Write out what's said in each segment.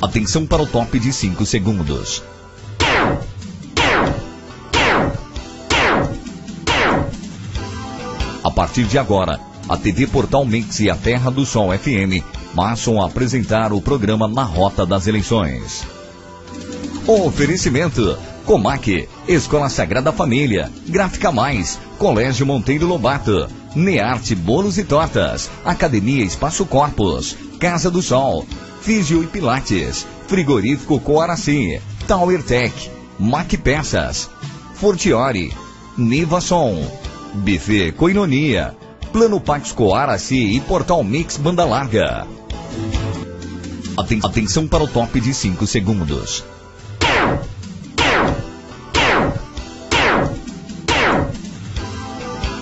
Atenção para o top de 5 segundos. A partir de agora, a TV Portal Mix e a Terra do Sol FM passam a apresentar o programa Na Rota das Eleições. Oferecimento: Comac, Escola Sagrada Família, Gráfica Mais, Colégio Monteiro Lobato, Nearte Bolos e Tortas, Academia Espaço Corpus, Casa do Sol, Físio e Pilates, Frigorífico Coaraci, Tower Tech, Mac Peças, Fortiori, Niva Som, Buffet Coinonia, Plano Pax Coaraci e Portal Mix Banda Larga. Atenção para o top de 5 segundos.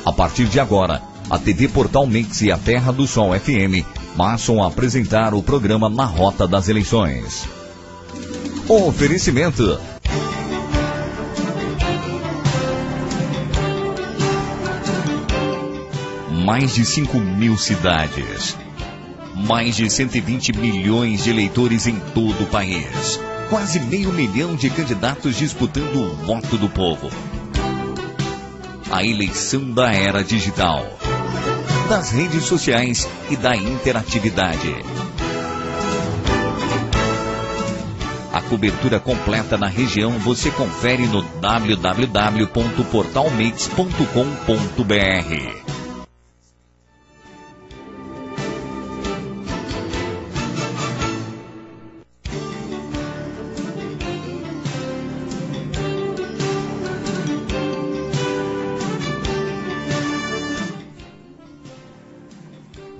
A partir de agora, a TV Portal Mix e a Terra do Sol FM passam a apresentar o programa Na Rota das Eleições. Oferecimento: mais de 5.000 cidades, mais de 120 milhões de eleitores em todo o país, quase 500 mil de candidatos disputando o voto do povo. A eleição da era digital, das redes sociais e da interatividade. A cobertura completa na região você confere no www.portalmix.com.br.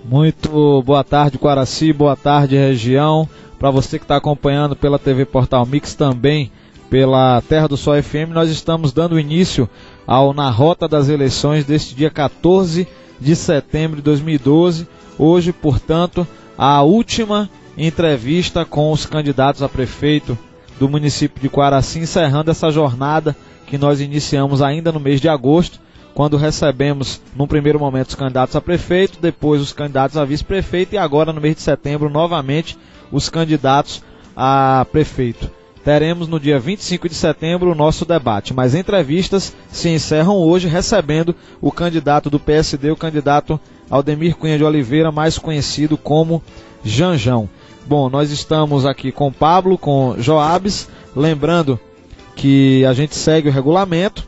Muito boa tarde, Coaraci, boa tarde, região. Para você que está acompanhando pela TV Portal Mix, também pela Terra do Sol FM, nós estamos dando início ao Na Rota das Eleições deste dia 14 de setembro de 2012. Hoje, portanto, a última entrevista com os candidatos a prefeito do município de Coaraci, encerrando essa jornada que nós iniciamos ainda no mês de agosto, quando recebemos, num primeiro momento, os candidatos a prefeito, depois os candidatos a vice-prefeito e agora, no mês de setembro, novamente, os candidatos a prefeito. Teremos no dia 25 de setembro o nosso debate, mas entrevistas se encerram hoje recebendo o candidato do PSD, o candidato Aldemir Cunha de Oliveira, mais conhecido como Janjão. Bom, nós estamos aqui com Pablo, com Joabes, lembrando que a gente segue o regulamento,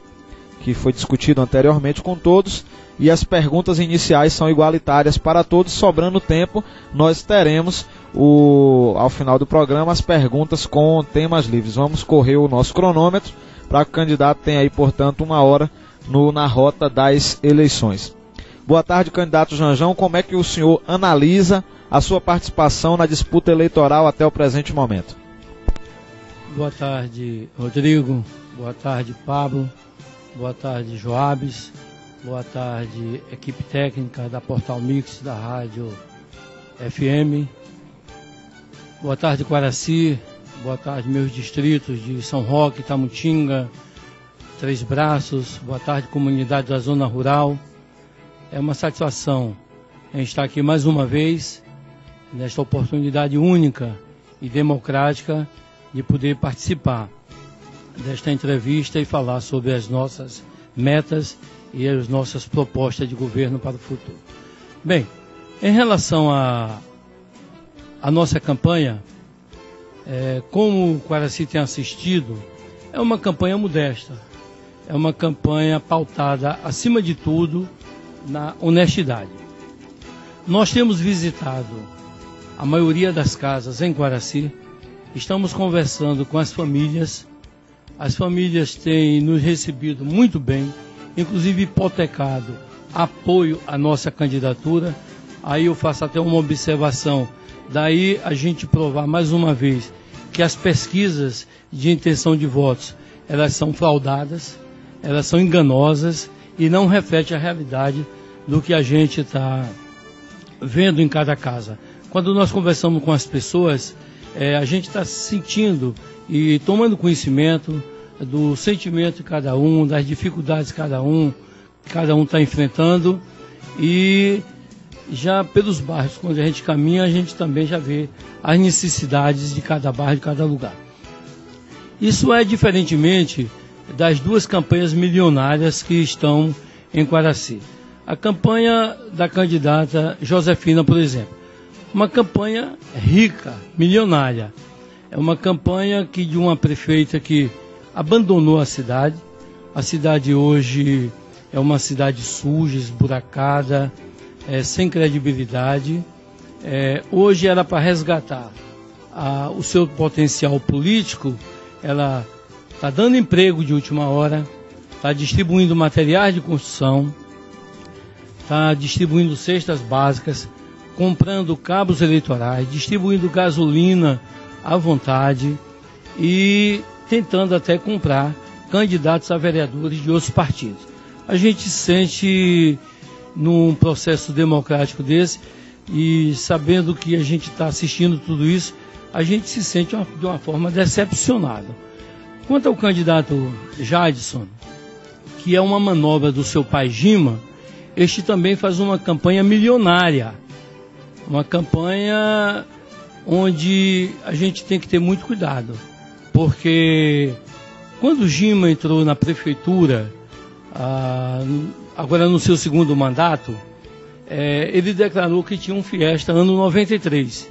que foi discutido anteriormente com todos, e as perguntas iniciais são igualitárias para todos. Sobrando tempo, nós teremos, ao final do programa, as perguntas com temas livres. Vamos correr o nosso cronômetro para que o candidato tenha aí, portanto, 1 hora na rota das eleições. Boa tarde, candidato Janjão. Como é que o senhor analisa a sua participação na disputa eleitoral até o presente momento? Boa tarde, Rodrigo. Boa tarde, Pablo. Boa tarde, Joabes. Boa tarde, equipe técnica da Portal Mix, da Rádio FM. Boa tarde, Coaraci. Boa tarde, meus distritos de São Roque, Tamutinga, Três Braços. Boa tarde, comunidade da Zona Rural. É uma satisfação a gente estar aqui mais uma vez, nesta oportunidade única e democrática de poder participar desta entrevista e falar sobre as nossas metas e as nossas propostas de governo para o futuro. Bem, em relação à nossa campanha, como o Coaraci tem assistido, é uma campanha modesta, é uma campanha pautada, acima de tudo, na honestidade. Nós temos visitado a maioria das casas em Coaraci, estamos conversando com as famílias têm nos recebido muito bem, inclusive hipotecado apoio à nossa candidatura. Aí eu faço até uma observação, daí a gente provar mais uma vez que as pesquisas de intenção de votos, elas são fraudadas, elas são enganosas e não refletem a realidade do que a gente está vendo em cada casa. Quando nós conversamos com as pessoas, a gente está sentindo e tomando conhecimento do sentimento de cada um, das dificuldades que cada um está enfrentando, e já pelos bairros, quando a gente caminha, a gente também já vê as necessidades de cada bairro, de cada lugar. Isso é diferentemente das duas campanhas milionárias que estão em Quaraci. A campanha da candidata Josefina, por exemplo, uma campanha rica, milionária. É uma campanha de uma prefeita que abandonou a cidade. A cidade hoje é uma cidade suja, esburacada, sem credibilidade. Hoje era para resgatar o seu potencial político. Ela está dando emprego de última hora, está distribuindo materiais de construção, está distribuindo cestas básicas, comprando cabos eleitorais, distribuindo gasolina à vontade e tentando até comprar candidatos a vereadores de outros partidos. A gente se sente num processo democrático desse e sabendo que a gente está assistindo tudo isso, a gente se sente de uma forma decepcionada. Quanto ao candidato Jadson, que é uma manobra do seu pai Gima, este também faz uma campanha milionária. Uma campanha onde a gente tem que ter muito cuidado. Porque quando o Gima entrou na prefeitura, agora no seu segundo mandato, ele declarou que tinha um Fiesta ano 93.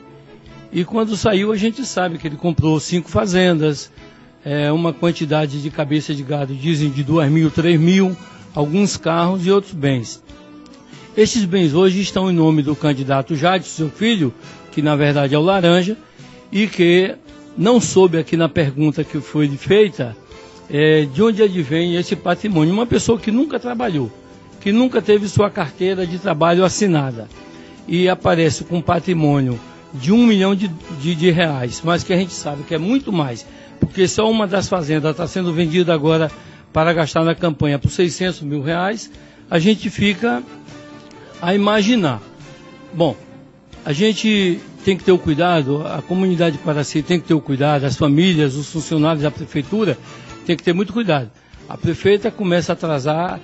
E quando saiu, a gente sabe que ele comprou 5 fazendas, uma quantidade de cabeça de gado, dizem de 2.000, 3.000, alguns carros e outros bens. Estes bens hoje estão em nome do candidato Jadson, seu filho, que na verdade é o Laranja, e que não soube aqui na pergunta que foi feita de onde advém esse patrimônio. Uma pessoa que nunca trabalhou, que nunca teve sua carteira de trabalho assinada, e aparece com um patrimônio de 1 milhão de reais, mas que a gente sabe que é muito mais, porque só uma das fazendas está sendo vendida agora para gastar na campanha por 600 mil reais, a gente fica a imaginar. Bom, a gente tem que ter o cuidado, a comunidade de Quaraci tem que ter o cuidado, as famílias, os funcionários da prefeitura tem que ter muito cuidado. A prefeita começa a atrasar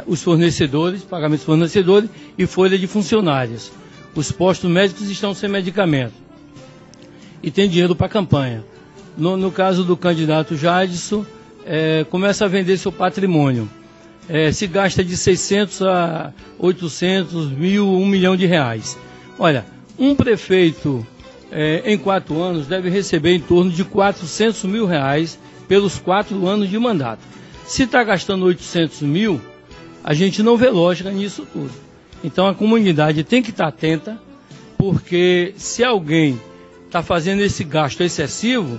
os fornecedores, pagamentos de fornecedores e folha de funcionários. Os postos médicos estão sem medicamento e tem dinheiro para a campanha. No caso do candidato Jadson, começa a vender seu patrimônio. Se gasta de 600 a 800 mil, 1 milhão de reais. Olha, um prefeito em 4 anos deve receber em torno de 400 mil reais pelos 4 anos de mandato. Se está gastando 800 mil, a gente não vê lógica nisso tudo. Então a comunidade tem que estar atenta, porque se alguém está fazendo esse gasto excessivo,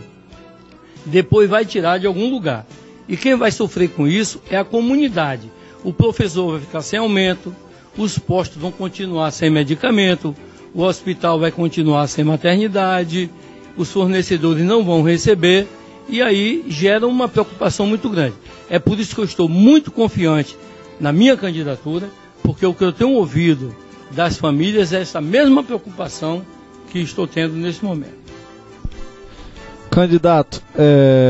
depois vai tirar de algum lugar. E quem vai sofrer com isso é a comunidade. O professor vai ficar sem aumento, os postos vão continuar sem medicamento, o hospital vai continuar sem maternidade, os fornecedores não vão receber, e aí gera uma preocupação muito grande. É por isso que eu estou muito confiante na minha candidatura, porque o que eu tenho ouvido das famílias é essa mesma preocupação que estou tendo nesse momento. Candidato,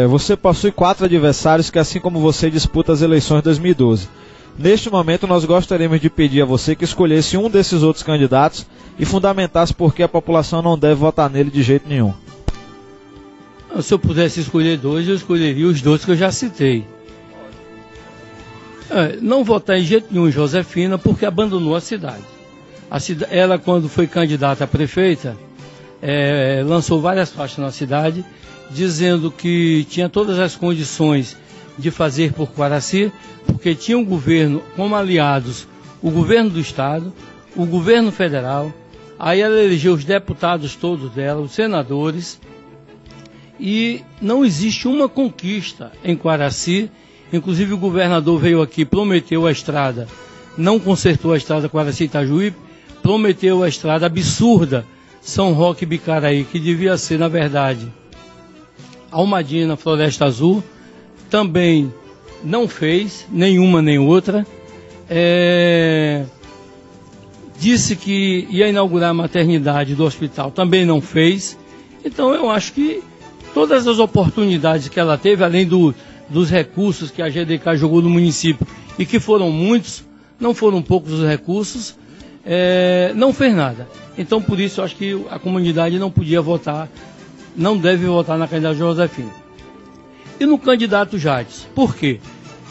você possui 4 adversários que, assim como você, disputa as eleições de 2012. Neste momento, nós gostaríamos de pedir a você que escolhesse um desses outros candidatos e fundamentasse por que a população não deve votar nele de jeito nenhum. Se eu pudesse escolher 2, eu escolheria os 2 que eu já citei. Não votar em jeito nenhum em Josefina, porque abandonou a cidade. Ela, quando foi candidata a prefeita, lançou várias faixas na cidade, dizendo que tinha todas as condições de fazer por Quaraci, porque tinha um governo como aliados, o governo do estado, o governo federal. Aí ela elegeu os deputados todos dela, os senadores, e não existe uma conquista em Quaraci. Inclusive o governador veio aqui, prometeu a estrada, não consertou a estrada Quaraci-Itajuípe, prometeu a estrada absurda São Roque-Bicaraí, que devia ser, na verdade, Almadina, Floresta Azul, também não fez, nenhuma nem outra. Disse que ia inaugurar a maternidade do hospital, também não fez. Então eu acho que todas as oportunidades que ela teve, além dos recursos que a GDK jogou no município, e que foram muitos, não foram poucos os recursos, não fez nada. Então, por isso, eu acho que a comunidade não podia votar, não deve votar na candidata Josefina. E no candidato Jades, por quê?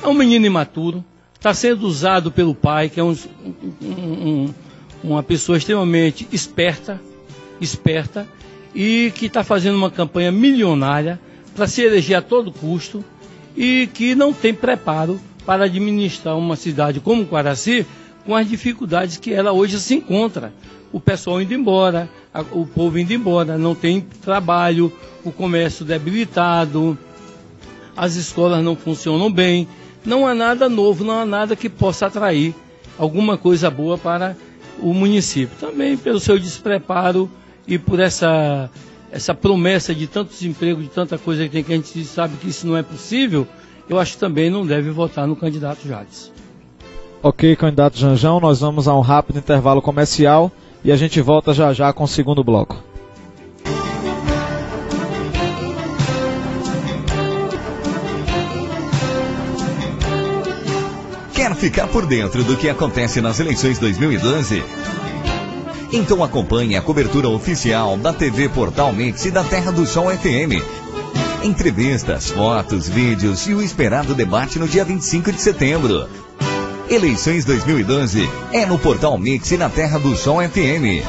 É um menino imaturo, está sendo usado pelo pai, que é uma pessoa extremamente esperta, e que está fazendo uma campanha milionária para se eleger a todo custo e que não tem preparo para administrar uma cidade como Quaraci com as dificuldades que ela hoje se encontra. O pessoal indo embora, o povo indo embora, não tem trabalho, o comércio debilitado, as escolas não funcionam bem, não há nada novo, não há nada que possa atrair alguma coisa boa para o município. Também pelo seu despreparo e por essa promessa de tantos empregos, de tanta coisa que tem, que a gente sabe que isso não é possível, eu acho que também não deve votar no candidato Jades. Ok, candidato Janjão, nós vamos a um rápido intervalo comercial e a gente volta já já com o segundo bloco. Quer ficar por dentro do que acontece nas eleições 2012? Então acompanhe a cobertura oficial da TV Portal Mix e da Terra do Sol FM. Entrevistas, fotos, vídeos e o esperado debate no dia 25 de setembro. Eleições 2012 é no Portal Mix e na Terra do Sol FM.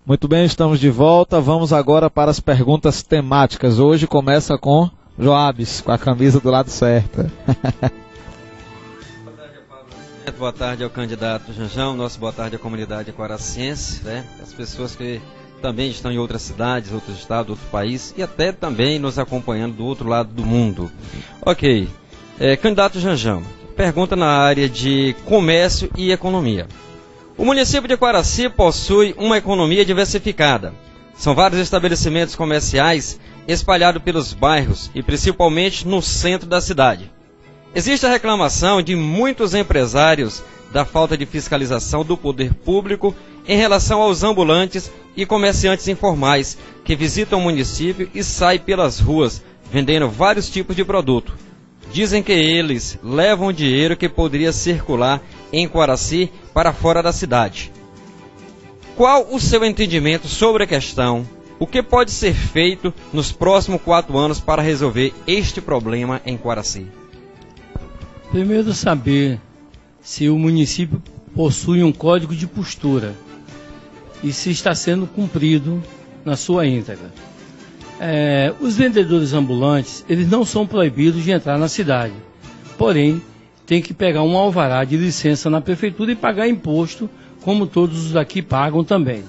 Muito bem, estamos de volta. Vamos agora para as perguntas temáticas. Hoje começa com Joabes, com a camisa do lado certo. Boa tarde ao candidato Janjão, boa tarde à comunidade quaraciense, né? As pessoas que também estão em outras cidades, outros estados, outro país e até também nos acompanhando do outro lado do mundo. Ok, candidato Janjão, pergunta na área de comércio e economia. O município de Quaraci possui uma economia diversificada. São vários estabelecimentos comerciais espalhados pelos bairros e principalmente no centro da cidade. Existe a reclamação de muitos empresários da falta de fiscalização do poder público em relação aos ambulantes e comerciantes informais que visitam o município e saem pelas ruas vendendo vários tipos de produto. Dizem que eles levam dinheiro que poderia circular em Quaraci para fora da cidade. Qual o seu entendimento sobre a questão? O que pode ser feito nos próximos 4 anos para resolver este problema em Quaraci? Primeiro, saber se o município possui um código de postura e se está sendo cumprido na sua íntegra. Os vendedores ambulantes, eles não são proibidos de entrar na cidade, porém, tem que pegar um alvará de licença na prefeitura e pagar imposto, como todos os daqui pagam também.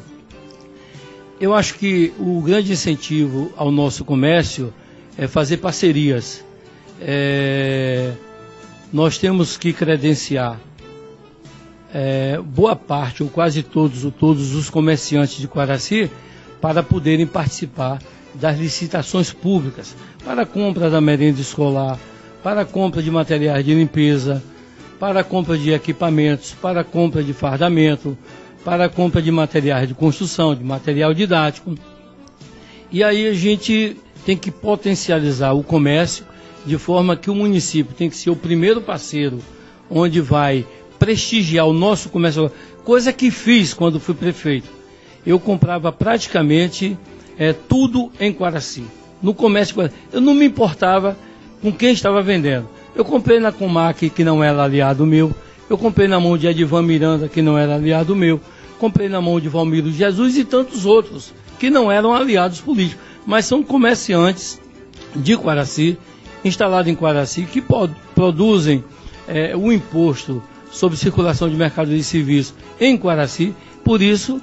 Eu acho que o grande incentivo ao nosso comércio é fazer parcerias. Nós temos que credenciar boa parte ou quase todos os comerciantes de Quaraci para poderem participar das licitações públicas para a compra da merenda escolar, para a compra de materiais de limpeza, para a compra de equipamentos, para a compra de fardamento, para a compra de materiais de construção, de material didático. E aí a gente tem que potencializar o comércio de forma que o município tem que ser o primeiro parceiro onde vai prestigiar o nosso comércio, coisa que fiz quando fui prefeito. Eu comprava praticamente tudo em Quaraci, no comércio. Eu não me importava com quem estava vendendo. Eu comprei na Comac, que não era aliado meu, eu comprei na mão de Edivan Miranda, que não era aliado meu, comprei na mão de Valmiro Jesus e tantos outros, que não eram aliados políticos, mas são comerciantes de Quaraci, instalados em Quaraci, que produzem o imposto sobre circulação de mercadorias e serviços em Quaraci. Por isso,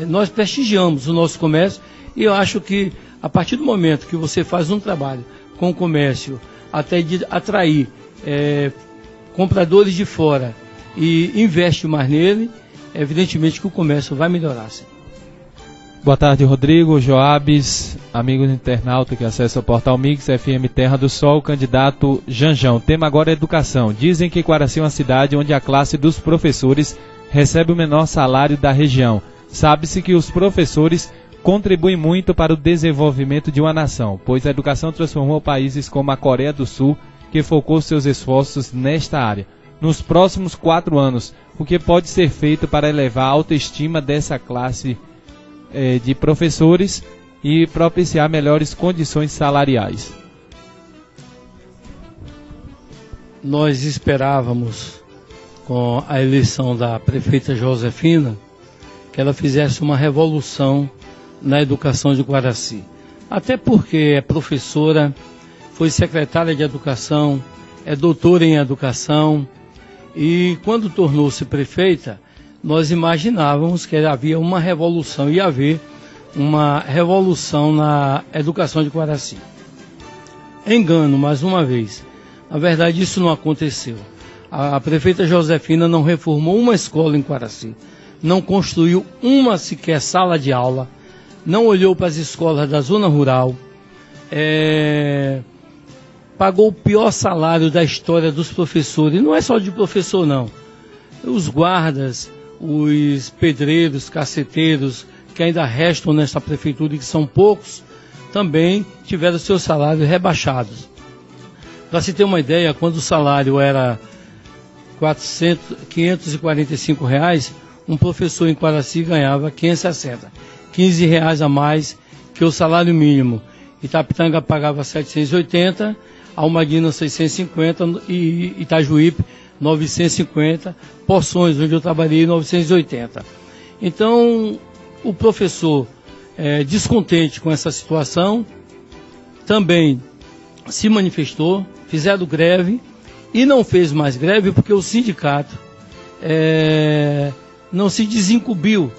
nós prestigiamos o nosso comércio e eu acho que a partir do momento que você faz um trabalho com o comércio até de atrair compradores de fora e investe mais nele, evidentemente que o comércio vai melhorar. Sim. Boa tarde, Rodrigo, Joabes, amigos internautas que acessam o Portal Mix, FM Terra do Sol, candidato Janjão. Tema agora é educação. Dizem que Quaraci é uma cidade onde a classe dos professores recebe o menor salário da região. Sabe-se que os professores contribuem muito para o desenvolvimento de uma nação, pois a educação transformou países como a Coreia do Sul, que focou seus esforços nesta área. nos próximos 4 anos. O que pode ser feito para elevar a autoestima dessa classe de professores e propiciar melhores condições salariais? Nós esperávamos, com a eleição da prefeita Josefina, que ela fizesse uma revolução na educação de Guaraci. Até porque é professora, foi secretária de educação, é doutora em educação, e quando tornou-se prefeita, nós imaginávamos que havia uma revolução, ia haver uma revolução na educação de Guaraci. Engano, mais uma vez. Na verdade, isso não aconteceu. A prefeita Josefina não reformou uma escola em Guaraci, não construiu uma sequer sala de aula, não olhou para as escolas da zona rural, pagou o pior salário da história dos professores. E não é só de professor, não. Os guardas, os pedreiros, caceteiros, que ainda restam nesta prefeitura e que são poucos, também tiveram seus salários rebaixados. Para se ter uma ideia, quando o salário era R$ 545, um professor em Guaraci ganhava 560, R$15 a mais que o salário mínimo. Itapitanga pagava 780, Almadina 650 e Itajuípe 950, Poções, onde eu trabalhei, 980. Então, o professor, descontente com essa situação, também se manifestou, fizeram greve, e não fez mais greve porque o sindicato não se desincumbiu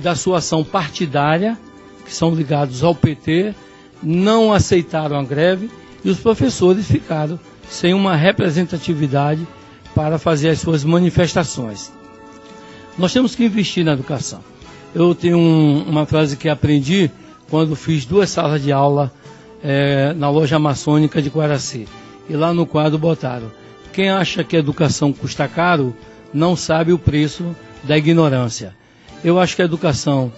da sua ação partidária, que são ligados ao PT, não aceitaram a greve, e os professores ficaram sem uma representatividade para fazer as suas manifestações. Nós temos que investir na educação. Eu tenho uma frase que aprendi quando fiz 2 salas de aula na loja maçônica de Guaraci. E lá no quadro botaram: quem acha que a educação custa caro, não sabe o preço da ignorância. Eu acho que a educação,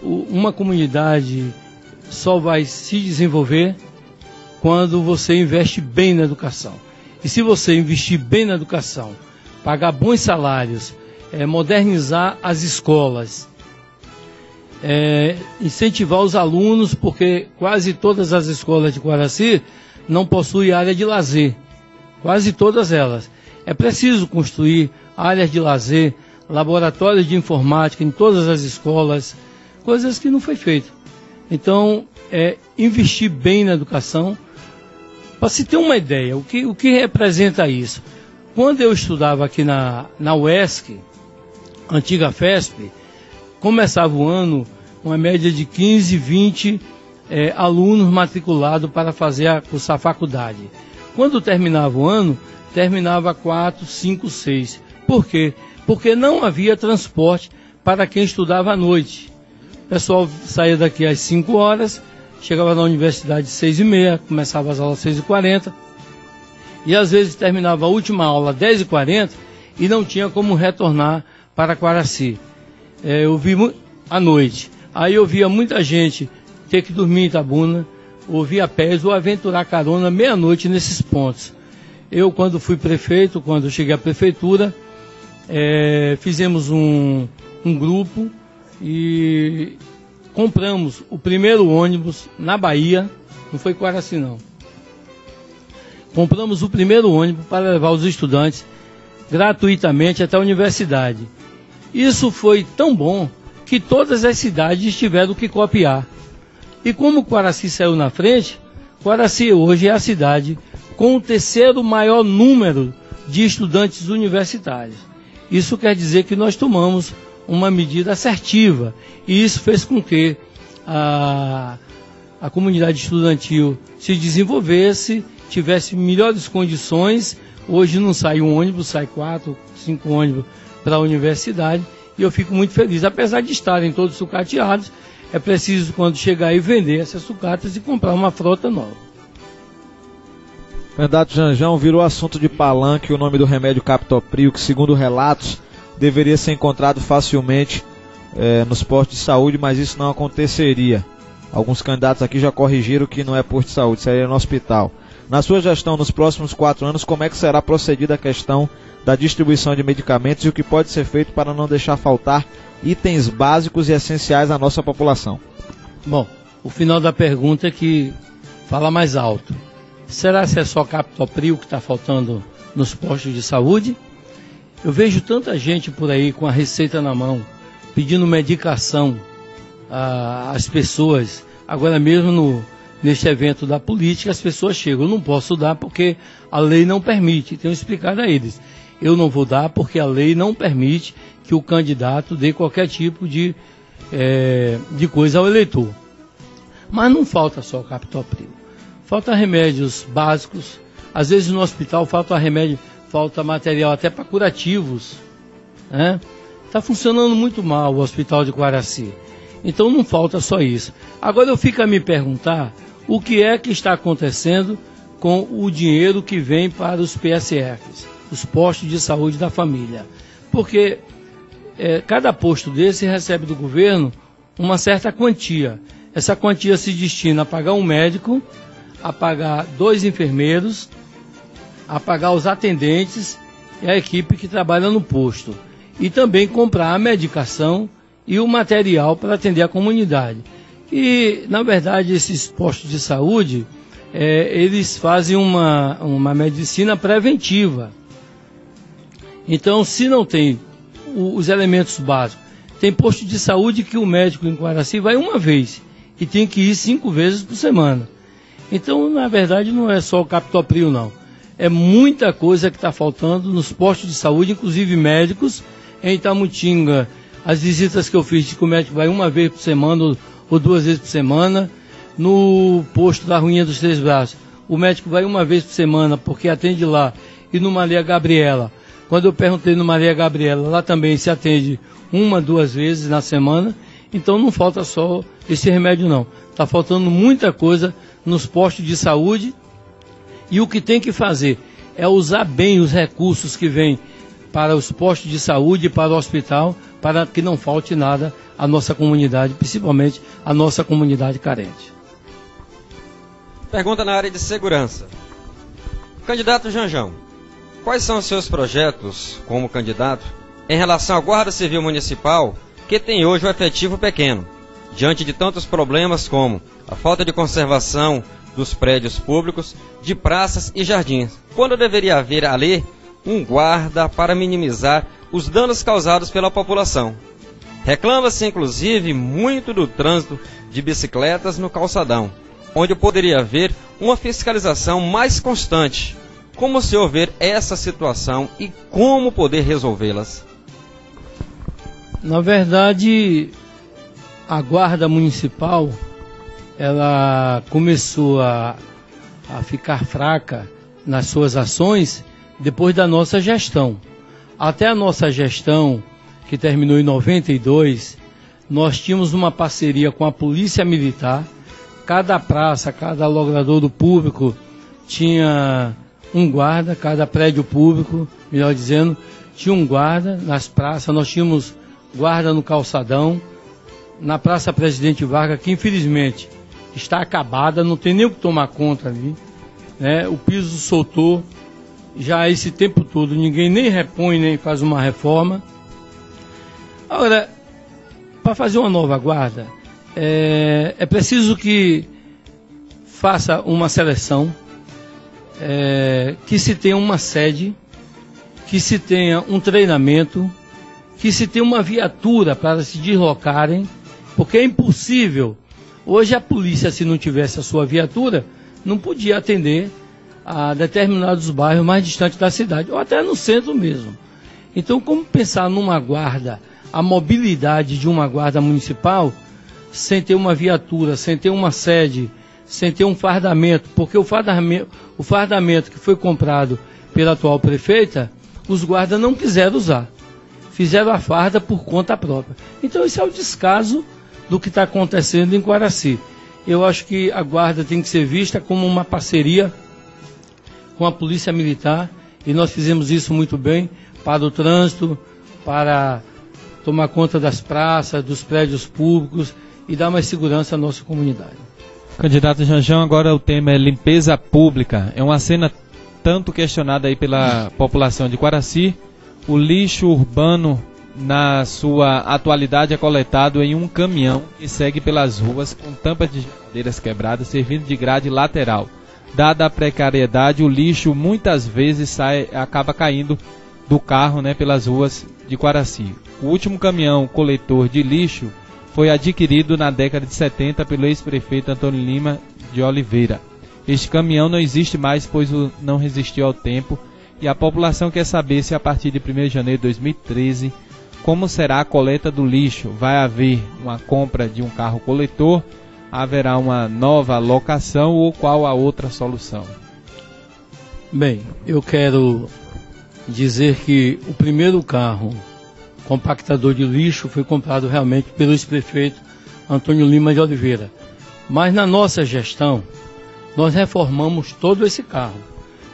uma comunidade só vai se desenvolver quando você investe bem na educação. E se você investir bem na educação, pagar bons salários, modernizar as escolas, incentivar os alunos, porque quase todas as escolas de Guaraci não possuem área de lazer, quase todas elas. É preciso construir áreas de lazer, laboratórios de informática em todas as escolas, coisas que não foi feito. Então, investir bem na educação. Para se ter uma ideia, o que representa isso? Quando eu estudava aqui na UESC, antiga FESP, começava o ano uma média de 15, 20 alunos matriculados para cursar a faculdade. Quando terminava o ano, terminava 4, 5, 6. Por quê? Porque não havia transporte para quem estudava à noite. O pessoal saía daqui às 5 horas, chegava na universidade às 6h30, começava as aulas às 6h40, e às vezes terminava a última aula às 10h40 e não tinha como retornar para Guaraci. Eu vi à noite. Aí eu via muita gente ter que dormir em Itabuna, ou via pés, ou aventurar carona meia-noite nesses pontos. Eu, quando fui prefeito, quando cheguei à prefeitura, fizemos um grupo e compramos o primeiro ônibus na Bahia, não foi Guaraci não. Compramos o primeiro ônibus para levar os estudantes gratuitamente até a universidade. Isso foi tão bom que todas as cidades tiveram que copiar. E como Guaraci saiu na frente, Guaraci hoje é a cidade com o 3º maior número de estudantes universitários. Isso quer dizer que nós tomamos uma medida assertiva, e isso fez com que a comunidade estudantil se desenvolvesse, tivesse melhores condições. Hoje não sai um ônibus, sai 4, 5 ônibus para a universidade, e eu fico muito feliz. Apesar de estarem todos sucateados, é preciso, quando chegar, e vender essas sucatas e comprar uma frota nova. Candidato Janjão, virou assunto de palanque o nome do remédio Captopril, que, segundo relatos, deveria ser encontrado facilmente nos postos de saúde, mas isso não aconteceria. Alguns candidatos aqui já corrigiram que não é posto de saúde, seria no hospital. Na sua gestão, nos próximos 4 anos, como é que será procedida a questão da distribuição de medicamentos e o que pode ser feito para não deixar faltar itens básicos e essenciais à nossa população? Bom, o final da pergunta é que fala mais alto. Será que é só captopril que está faltando nos postos de saúde? Eu vejo tanta gente por aí com a receita na mão, pedindo medicação às pessoas. Agora mesmo neste evento da política, as pessoas chegam, eu não posso dar porque a lei não permite. Tenho explicado a eles, eu não vou dar porque a lei não permite que o candidato dê qualquer tipo de coisa ao eleitor. Mas não falta só captopril. Falta remédios básicos. Às vezes no hospital falta remédio, falta material até para curativos. Está funcionando muito mal o hospital de Quaraci. Então não falta só isso. Agora eu fico a me perguntar o que é que está acontecendo com o dinheiro que vem para os PSFs, os postos de saúde da família. Porque cada posto desse recebe do governo uma certa quantia. Essa quantia se destina a pagar um médico, a pagar 2 enfermeiros, a pagar os atendentes e a equipe que trabalha no posto. E também comprar a medicação e o material para atender a comunidade. E, na verdade, esses postos de saúde, eles fazem uma medicina preventiva. Então, se não tem os elementos básicos, tem posto de saúde que o médico em Quaraci vai uma vez e tem que ir 5 vezes por semana. Então, na verdade, não é só o captopril, não. É muita coisa que está faltando nos postos de saúde, inclusive médicos. Em Itamutinga, as visitas que eu fiz de que o médico vai uma vez por semana ou 2 vezes por semana. No posto da Ruinha dos Três Braços, o médico vai uma vez por semana porque atende lá. E no Maria Gabriela, quando eu perguntei no Maria Gabriela, lá também se atende 1, 2 vezes na semana. Então não falta só esse remédio, não. Está faltando muita coisa nos postos de saúde. E o que tem que fazer é usar bem os recursos que vêm para os postos de saúde e para o hospital, para que não falte nada à nossa comunidade, principalmente à nossa comunidade carente. Pergunta na área de segurança. Candidato Janjão, quais são os seus projetos como candidato em relação à Guarda Civil Municipal, que tem hoje um efetivo pequeno, diante de tantos problemas como a falta de conservação dos prédios públicos, de praças e jardins, quando deveria haver ali um guarda para minimizar os danos causados pela população? Reclama-se inclusive muito do trânsito de bicicletas no calçadão, onde poderia haver uma fiscalização mais constante. Como o senhor vê essa situação e como poder resolvê-las? Na verdade, a Guarda Municipal, ela começou a ficar fraca nas suas ações depois da nossa gestão. Até a nossa gestão, que terminou em 92, nós tínhamos uma parceria com a Polícia Militar. Cada praça, cada logradouro público tinha um guarda, cada prédio público, melhor dizendo, tinha um guarda nas praças. Nós tínhamos guarda no calçadão, na Praça Presidente Vargas, que infelizmente está acabada, não tem nem o que tomar conta ali, né? O piso soltou já esse tempo todo, ninguém nem repõe, nem faz uma reforma. Agora, para fazer uma nova guarda, é preciso que faça uma seleção, que se tenha uma sede, que se tenha um treinamento, que se tenha uma viatura para se deslocarem, porque é impossível. Hoje a polícia, se não tivesse a sua viatura, não podia atender a determinados bairros mais distantes da cidade, ou até no centro mesmo. Então, como pensar numa guarda, a mobilidade de uma guarda municipal, sem ter uma viatura, sem ter uma sede, sem ter um fardamento, porque o fardamento que foi comprado pela atual prefeita, os guardas não quiseram usar. Fizeram a farda por conta própria. Então, esse é o descaso do que está acontecendo em Quaraci. Eu acho que a guarda tem que ser vista como uma parceria com a Polícia Militar, e nós fizemos isso muito bem para o trânsito, para tomar conta das praças, dos prédios públicos e dar mais segurança à nossa comunidade. Candidato Janjão, agora o tema é limpeza pública. É uma cena tanto questionada aí pela população de Quaraci. O lixo urbano, na sua atualidade, é coletado em um caminhão que segue pelas ruas com tampas de geladeiras quebradas, servindo de grade lateral. Dada a precariedade, o lixo muitas vezes acaba caindo do carro, né, pelas ruas de Quaraci. O último caminhão coletor de lixo foi adquirido na década de 70 pelo ex-prefeito Antônio Lima de Oliveira. Este caminhão não existe mais, pois não resistiu ao tempo, e a população quer saber se a partir de 1º de janeiro de 2013, como será a coleta do lixo. Vai haver uma compra de um carro coletor, haverá uma nova locação ou qual a outra solução? Bem, eu quero dizer que o primeiro carro compactador de lixo foi comprado realmente pelo ex-prefeito Antônio Lima de Oliveira. Mas na nossa gestão, nós reformamos todo esse carro.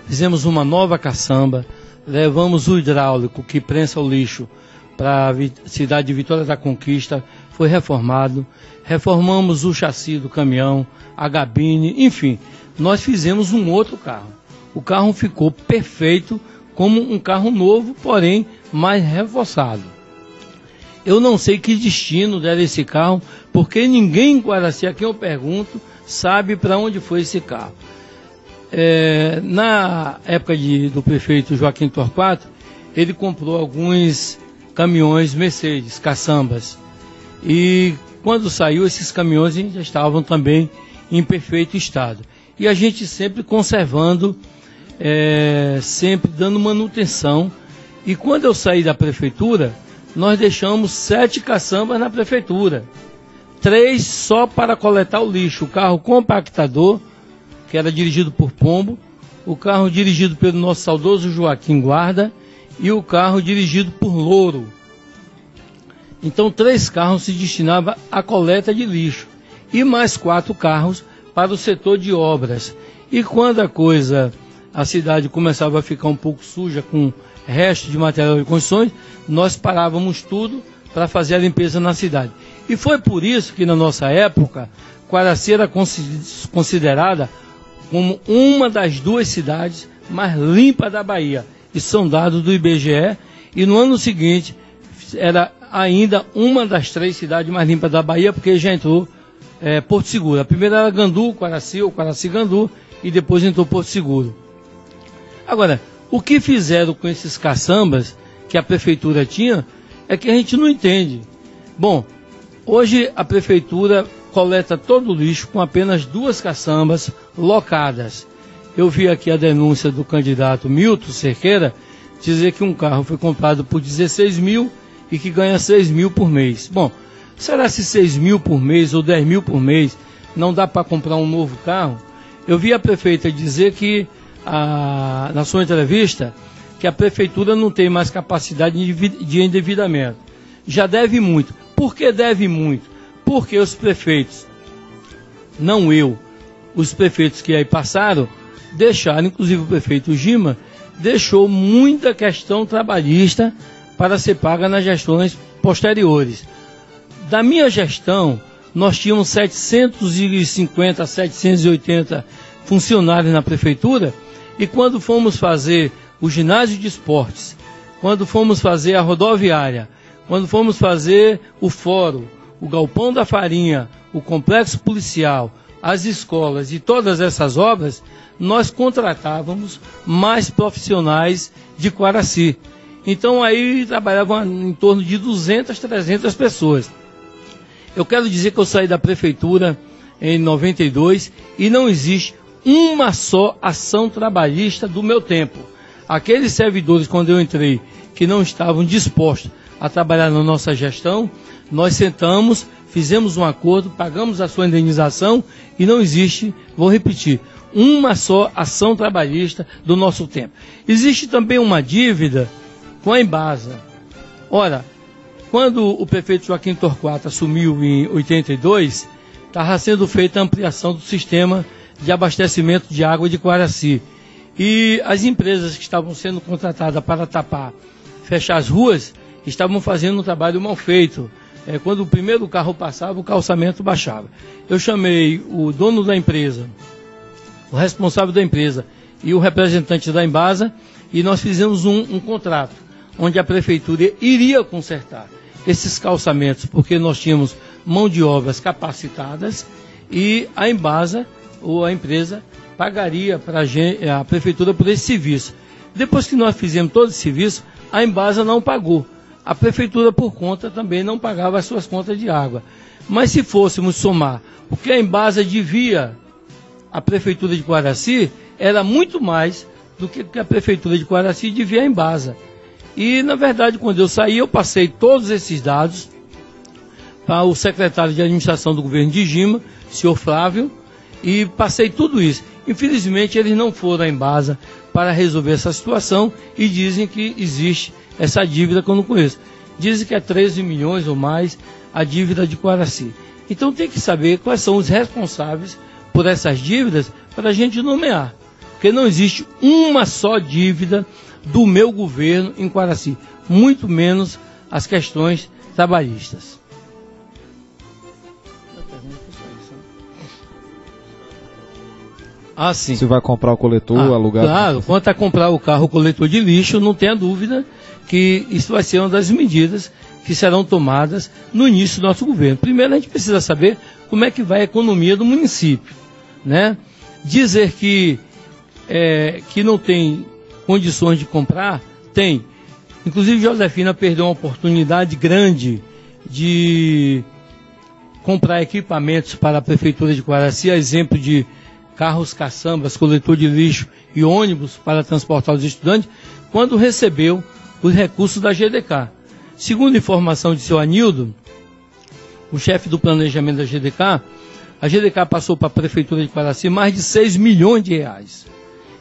Fizemos uma nova caçamba, levamos o hidráulico que prensa o lixo para a cidade de Vitória da Conquista, foi reformado, reformamos o chassi do caminhão, a gabine, enfim, nós fizemos um outro carro. O carro ficou perfeito, como um carro novo, porém mais reforçado. Eu não sei que destino deram esse carro, porque ninguém em Quaraci, a quem eu pergunto, sabe para onde foi esse carro. Na época do prefeito Joaquim Torquato, ele comprou alguns caminhões Mercedes, caçambas. E quando saiu, esses caminhões já estavam também em perfeito estado. E a gente sempre conservando, sempre dando manutenção. E quando eu saí da prefeitura, nós deixamos 7 caçambas na prefeitura. 3 só para coletar o lixo. O carro compactador, que era dirigido por Pombo, o carro dirigido pelo nosso saudoso Joaquim Guarda e o carro dirigido por Louro. Então 3 carros se destinavam à coleta de lixo e mais 4 carros para o setor de obras. E quando a cidade começava a ficar um pouco suja com resto de material de construções, nós parávamos tudo para fazer a limpeza na cidade. E foi por isso que na nossa época, Quaraci era considerada como uma das 2 cidades mais limpas da Bahia. Isso são dados do IBGE, e no ano seguinte era ainda uma das 3 cidades mais limpas da Bahia, porque já entrou Porto Seguro. A primeira era Gandu, Quaraci, ou Quaraci-Gandu, e depois entrou Porto Seguro. Agora, o que fizeram com esses caçambas que a prefeitura tinha é que a gente não entende. Bom, hoje a prefeitura coleta todo o lixo com apenas 2 caçambas locadas. Eu vi aqui a denúncia do candidato Milton Cerqueira dizer que um carro foi comprado por 16 mil e que ganha 6 mil por mês. Bom, será se 6 mil por mês ou 10 mil por mês não dá para comprar um novo carro? Eu vi a prefeita dizer que, na sua entrevista, que a prefeitura não tem mais capacidade de endividamento. Já deve muito. Por que deve muito? Porque os prefeitos, não eu, os prefeitos que aí passaram, deixaram, inclusive o prefeito Gima, deixou muita questão trabalhista para ser paga nas gestões posteriores. Da minha gestão, nós tínhamos 750 a 780 funcionários na prefeitura, e quando fomos fazer o ginásio de esportes, quando fomos fazer a rodoviária, quando fomos fazer o fórum, o galpão da farinha, o complexo policial, as escolas e todas essas obras, nós contratávamos mais profissionais de Quaraci. Então aí trabalhavam em torno de 200, 300 pessoas. Eu quero dizer que eu saí da prefeitura em 92 e não existe uma só ação trabalhista do meu tempo. Aqueles servidores, quando eu entrei, que não estavam dispostos a trabalhar na nossa gestão, nós sentamos, fizemos um acordo, pagamos a sua indenização e não existe, vou repetir, uma só ação trabalhista do nosso tempo. Existe também uma dívida com a Embasa. Ora, quando o prefeito Joaquim Torquato assumiu em 82, estava sendo feita a ampliação do sistema de abastecimento de água de Quaraci. E as empresas que estavam sendo contratadas para tapar, fechar as ruas, estavam fazendo um trabalho mal feito. quando o primeiro carro passava, o calçamento baixava. Eu chamei o dono da empresa, o responsável da empresa e o representante da Embasa, e nós fizemos um contrato, onde a prefeitura iria consertar esses calçamentos, porque nós tínhamos mão de obras capacitadas, e a Embasa, ou a empresa, pagaria para a prefeitura por esse serviço. Depois que nós fizemos todo esse serviço, a Embasa não pagou. A prefeitura, por conta, também não pagava as suas contas de água. Mas se fôssemos somar o que a Embasa devia à prefeitura de Quaraci, era muito mais do que a prefeitura de Quaraci devia à Embasa. E, na verdade, quando eu saí, eu passei todos esses dados para o secretário de administração do governo de Gima, senhor Flávio, e passei tudo isso. Infelizmente, eles não foram à Embasa para resolver essa situação e dizem que existe essa dívida que eu não conheço. Dizem que é 13 milhões ou mais a dívida de Quaraci. Então tem que saber quais são os responsáveis por essas dívidas para a gente nomear. Porque não existe uma só dívida do meu governo em Quaraci, muito menos as questões trabalhistas. Ah, sim. Se vai comprar o coletor, alugar... Claro, quanto a comprar o carro coletor de lixo, não tenha dúvida que isso vai ser uma das medidas que serão tomadas no início do nosso governo. Primeiro, a gente precisa saber como é que vai a economia do município, né? Dizer que não tem condições de comprar, tem. Inclusive, Josefina perdeu uma oportunidade grande de comprar equipamentos para a Prefeitura de Quaraci, a exemplo de carros caçambas, coletor de lixo e ônibus para transportar os estudantes, quando recebeu os recursos da GDK. Segundo informação de seu Anildo, o chefe do planejamento da GDK, a GDK passou para a Prefeitura de Quaraci mais de 6 milhões de reais.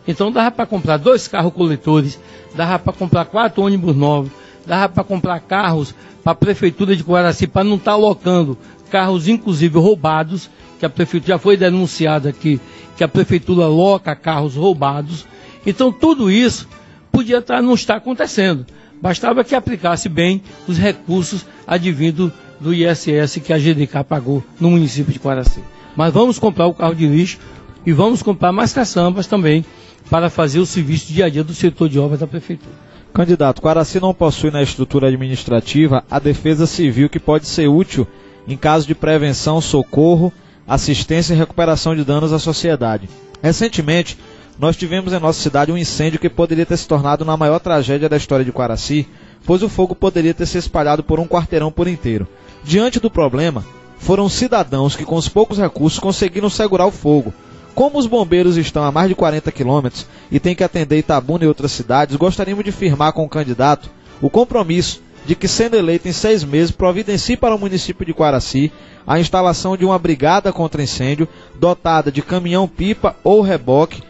Então dava para comprar 2 carros coletores, dava para comprar 4 ônibus novos, dava para comprar carros para a Prefeitura de Quaraci, para não estar alocando carros, inclusive roubados, que a Prefeitura já foi denunciada aqui, que a Prefeitura aloca carros roubados. Então tudo isso podia não estar acontecendo. Bastava que aplicasse bem os recursos advindos do ISS que a GDK pagou no município de Quaraci. Mas vamos comprar o carro de lixo e vamos comprar mais caçambas também para fazer o serviço dia a dia do setor de obras da Prefeitura. Candidato, Quaraci não possui na estrutura administrativa a defesa civil que pode ser útil em caso de prevenção, socorro, assistência e recuperação de danos à sociedade. Recentemente, nós tivemos em nossa cidade um incêndio que poderia ter se tornado na maior tragédia da história de Quaraci, pois o fogo poderia ter se espalhado por um quarteirão por inteiro. Diante do problema, foram cidadãos que com os poucos recursos conseguiram segurar o fogo. Como os bombeiros estão a mais de 40 quilômetros e têm que atender Itabuna e outras cidades, gostaríamos de firmar com o candidato o compromisso de que, sendo eleito em 6 meses, providencie para o município de Quaraci a instalação de uma brigada contra incêndio dotada de caminhão-pipa ou reboque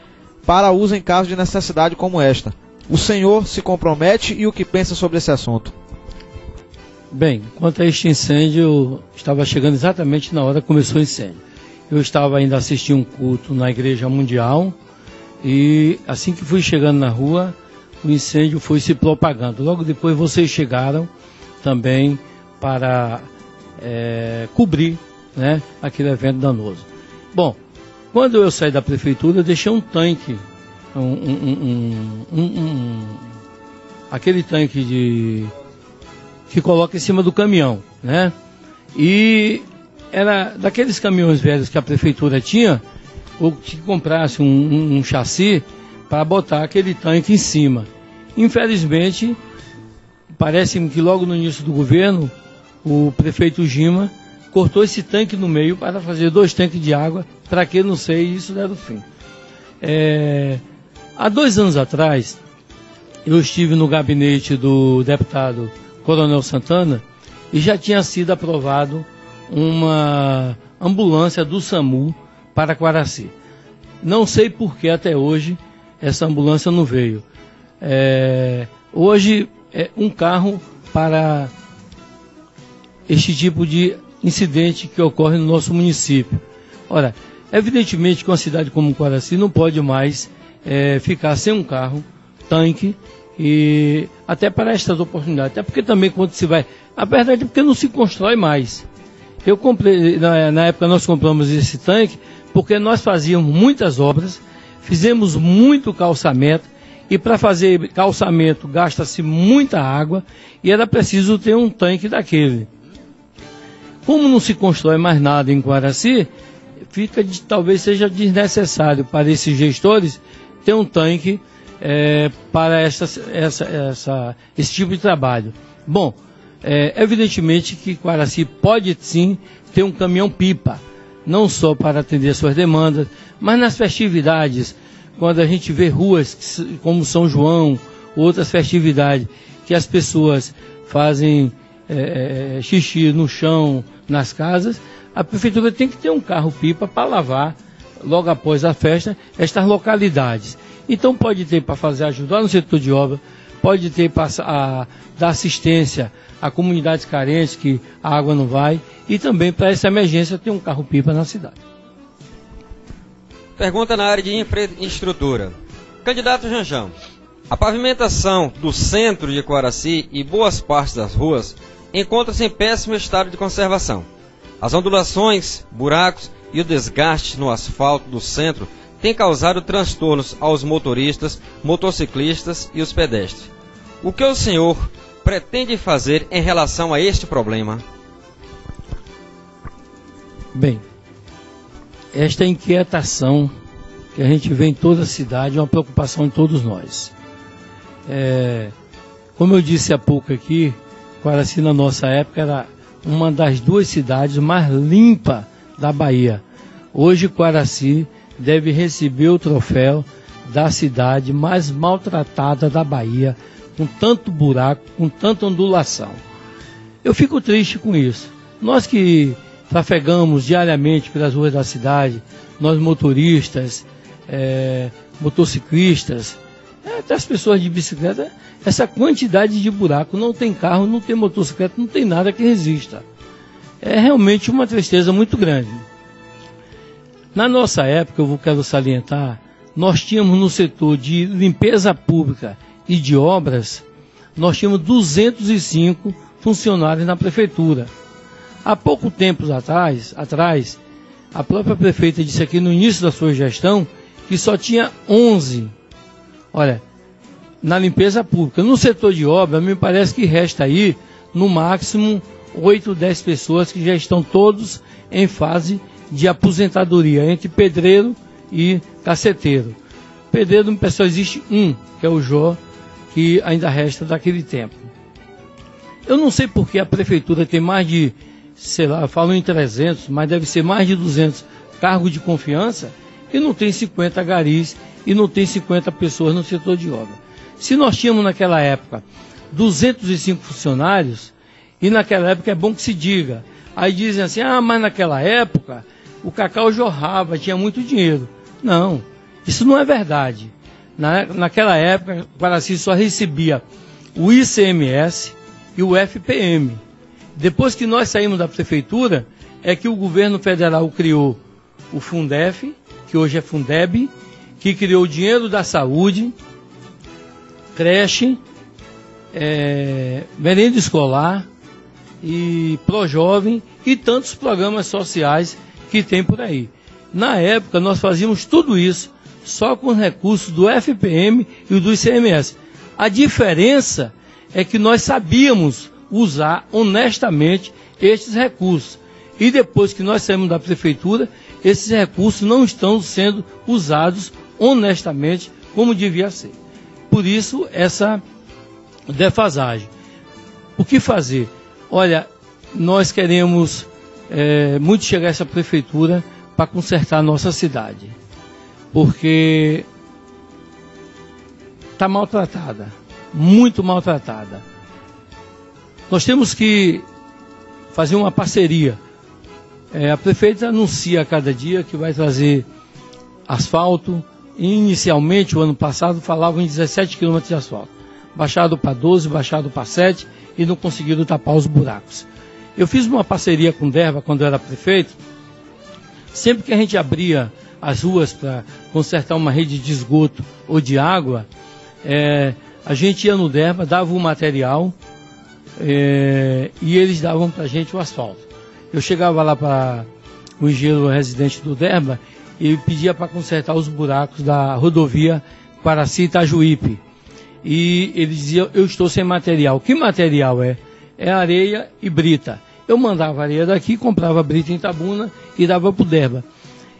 para uso em caso de necessidade como esta. O senhor se compromete e o que pensa sobre esse assunto? Bem, quanto a este incêndio, estava chegando exatamente na hora que começou o incêndio. Eu estava ainda assistindo um culto na Igreja Mundial e assim que fui chegando na rua, o incêndio foi se propagando. Logo depois vocês chegaram também para cobrir, né, aquele evento danoso. Bom, quando eu saí da prefeitura, eu deixei um tanque, aquele tanque que coloca em cima do caminhão, né? E era daqueles caminhões velhos que a prefeitura tinha, ou que comprasse um chassi para botar aquele tanque em cima. Infelizmente, parece-me que logo no início do governo, o prefeito Gima cortou esse tanque no meio para fazer 2 tanques de água, para que, não sei, isso der o fim. Há 2 anos atrás, eu estive no gabinete do deputado Coronel Santana e já tinha sido aprovado uma ambulância do SAMU para Quaraci. Não sei por que até hoje essa ambulância não veio. Hoje é um carro para este tipo de incidente que ocorre no nosso município. Ora, evidentemente que uma cidade como Quaraci não pode mais ficar sem um carro, tanque, E até para estas oportunidades, até porque também quando se vai, a verdade é porque não se constrói mais. Eu comprei, na época nós compramos esse tanque, porque nós fazíamos muitas obras, fizemos muito calçamento, e para fazer calçamento gasta-se muita água, e era preciso ter um tanque daquele. Como não se constrói mais nada em Guaraci, talvez seja desnecessário para esses gestores ter um tanque para esse tipo de trabalho. Bom, evidentemente que Guaraci pode sim ter um caminhão-pipa, não só para atender suas demandas, mas nas festividades, quando a gente vê ruas como São João, outras festividades, que as pessoas fazem xixi no chão, nas casas, a prefeitura tem que ter um carro-pipa para lavar, logo após a festa, estas localidades. Então pode ter para ajudar no setor de obra, pode ter para dar assistência a comunidades carentes que a água não vai, e também para essa emergência ter um carro-pipa na cidade. Pergunta na área de infraestrutura. Candidato Janjão, a pavimentação do centro de Guaraci e boas partes das ruas encontra-se em péssimo estado de conservação. As ondulações, buracos e o desgaste no asfalto do centro têm causado transtornos aos motoristas, motociclistas e os pedestres. O que o senhor pretende fazer em relação a este problema? Bem, esta inquietação que a gente vê em toda a cidade é uma preocupação de todos nós. Como eu disse há pouco aqui, Guaraci na nossa época era uma das duas cidades mais limpas da Bahia. Hoje Guaraci deve receber o troféu da cidade mais maltratada da Bahia, com tanto buraco, com tanta ondulação. Eu fico triste com isso. Nós que trafegamos diariamente pelas ruas da cidade, nós motoristas, motociclistas, até as pessoas de bicicleta, essa quantidade de buraco, não tem carro, não tem motocicleta, não tem nada que resista. É realmente uma tristeza muito grande. Na nossa época, eu quero salientar, nós tínhamos no setor de limpeza pública e de obras, nós tínhamos 205 funcionários na prefeitura. Há pouco tempo atrás, a própria prefeita disse aqui no início da sua gestão que só tinha 11. Olha, na limpeza pública. No setor de obra, me parece que resta aí, no máximo, 8 ou 10 pessoas que já estão todos em fase de aposentadoria, entre pedreiro e caceteiro. Pedreiro, no pessoal, existe um, que é o Jó, que ainda resta daquele tempo. Eu não sei porque a prefeitura tem mais de, sei lá, falam em 300, mas deve ser mais de 200 cargos de confiança, e não tem 50 garis, e não tem 50 pessoas no setor de obra. Se nós tínhamos naquela época 205 funcionários, e naquela época é bom que se diga, aí dizem assim, mas naquela época o cacau jorrava, tinha muito dinheiro. Não, isso não é verdade. Naquela época, Guaraci só recebia o ICMS e o FPM. Depois que nós saímos da prefeitura, é que o governo federal criou o Fundef, que hoje é Fundeb, que criou o dinheiro da saúde, creche, merenda escolar e Projovem e tantos programas sociais que tem por aí. Na época nós fazíamos tudo isso só com recursos do FPM e do ICMS. A diferença é que nós sabíamos usar honestamente estes recursos. E depois que nós saímos da prefeitura, esses recursos não estão sendo usados honestamente como devia ser. Por isso, essa defasagem. O que fazer? Olha, nós queremos muito chegar a essa prefeitura para consertar a nossa cidade. Porque está maltratada, muito maltratada. Nós temos que fazer uma parceria. A prefeita anuncia a cada dia que vai trazer asfalto. Inicialmente, o ano passado, falavam em 17 km de asfalto. Baixado para 12, baixado para 7 e não conseguiram tapar os buracos. Eu fiz uma parceria com o Derba quando eu era prefeito. Sempre que a gente abria as ruas para consertar uma rede de esgoto ou de água, A gente ia no Derba, dava o material e eles davam para a gente o asfalto. Eu chegava lá para o engenheiro residente do Derba e pedia para consertar os buracos da rodovia Quaraci-Itajuípe. E ele dizia, eu estou sem material. Que material é? É areia e brita. Eu mandava areia daqui, comprava brita em Itabuna e dava para o Derba.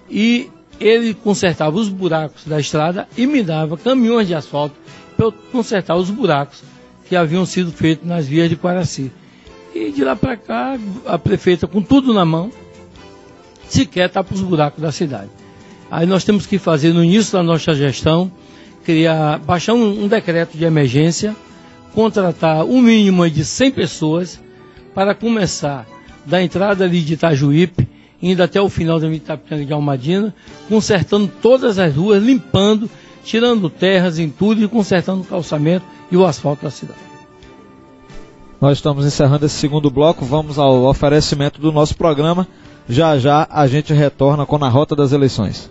E ele consertava os buracos da estrada e me dava caminhões de asfalto para eu consertar os buracos que haviam sido feitos nas vias de Quaraci. E de lá para cá, a prefeita com tudo na mão, sequer tapa os buracos da cidade. Aí nós temos que fazer, no início da nossa gestão, baixar um decreto de emergência, contratar um mínimo de 100 pessoas para começar da entrada ali de Itajuípe, indo até o final da Itapiranga de Almadina, consertando todas as ruas, limpando, tirando terras, entulho e consertando o calçamento e o asfalto da cidade. Nós estamos encerrando esse segundo bloco, vamos ao oferecimento do nosso programa. Já já a gente retorna com Na Rota das Eleições.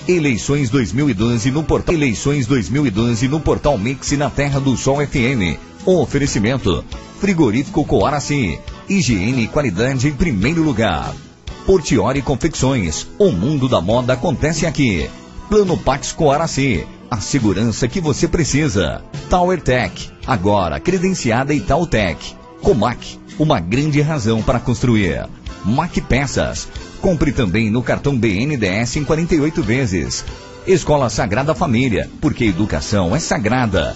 Eleições 2012 no Portal Mix e na Terra do Sol FM. Oferecimento: Frigorífico Coaraci. Higiene e qualidade em primeiro lugar. Portiori Confecções. O mundo da moda acontece aqui. Plano Pax Coaraci. A segurança que você precisa. Tower Tech. Agora credenciada Itautec. Comac. Uma grande razão para construir. Mac Peças. Compre também no cartão BNDES em 48 vezes. Escola Sagrada Família, porque educação é sagrada.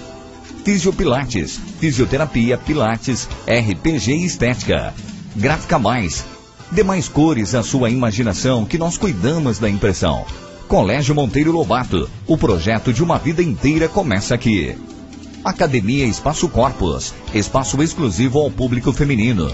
Fisiopilates, fisioterapia, pilates, RPG e estética. Gráfica Mais. Dê mais cores à sua imaginação que nós cuidamos da impressão. Colégio Monteiro Lobato, o projeto de uma vida inteira começa aqui. Academia Espaço Corpus, espaço exclusivo ao público feminino.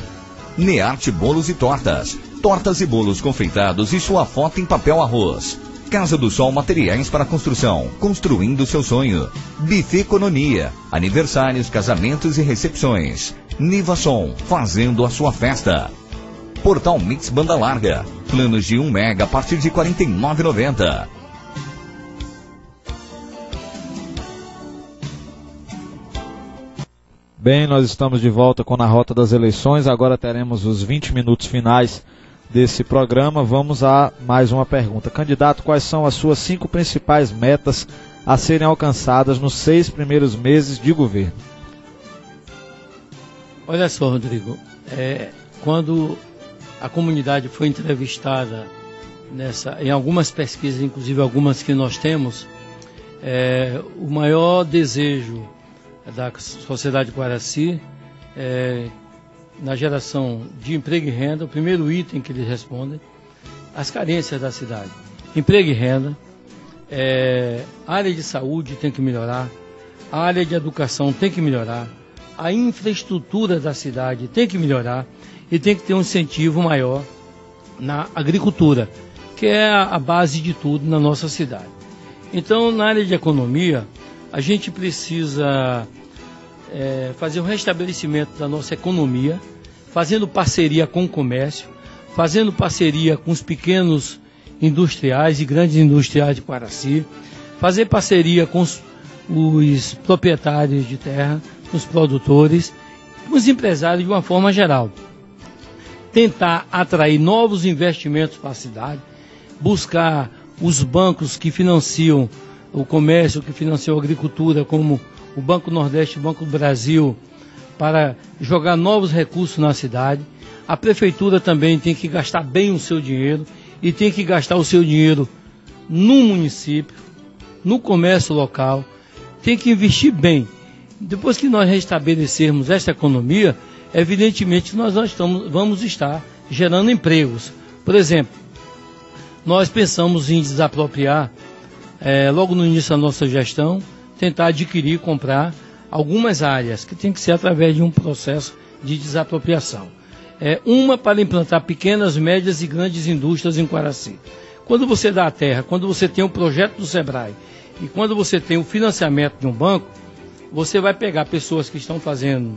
Nearte Bolos e Tortas, tortas e bolos confeitados e sua foto em papel arroz. Casa do Sol Materiais para Construção, construindo seu sonho. Buffet Economia, aniversários, casamentos e recepções. Nivason, fazendo a sua festa. Portal Mix Banda Larga, planos de 1 mega a partir de R$ 49,90. Bem, nós estamos de volta com Na Rota das Eleições. Agora teremos os 20 minutos finais desse programa. Vamos a mais uma pergunta. Candidato, quais são as suas 5 principais metas a serem alcançadas nos 6 primeiros meses de governo? Olha só, Rodrigo, quando a comunidade foi entrevistada em algumas pesquisas, inclusive algumas que nós temos, o maior desejo da sociedade Quaraci na geração de emprego e renda, o primeiro item que eles respondem, as carências da cidade. Emprego e renda, a área de saúde tem que melhorar, a área de educação tem que melhorar, a infraestrutura da cidade tem que melhorar e tem que ter um incentivo maior na agricultura, que é a base de tudo na nossa cidade. Então, na área de economia, a gente precisa fazer um restabelecimento da nossa economia, fazendo parceria com o comércio, fazendo parceria com os pequenos industriais e grandes industriais de Quaraci, fazer parceria com os proprietários de terra, com os produtores, com os empresários de uma forma geral. Tentar atrair novos investimentos para a cidade, buscar os bancos que financiam o comércio, que financiam a agricultura, como o Banco Nordeste e o Banco do Brasil, para jogar novos recursos na cidade. A prefeitura também tem que gastar bem o seu dinheiro e tem que gastar o seu dinheiro no município, no comércio local, tem que investir bem. Depois que nós restabelecermos esta economia, evidentemente nós vamos estar gerando empregos. Por exemplo, nós pensamos em desapropriar, logo no início da nossa gestão, tentar adquirir, comprar algumas áreas, que tem que ser através de um processo de desapropriação. Uma para implantar pequenas, médias e grandes indústrias em Quaraci. Quando você dá a terra, quando você tem um projeto do Sebrae e quando você tem o financiamento de um banco, você vai pegar pessoas que estão fazendo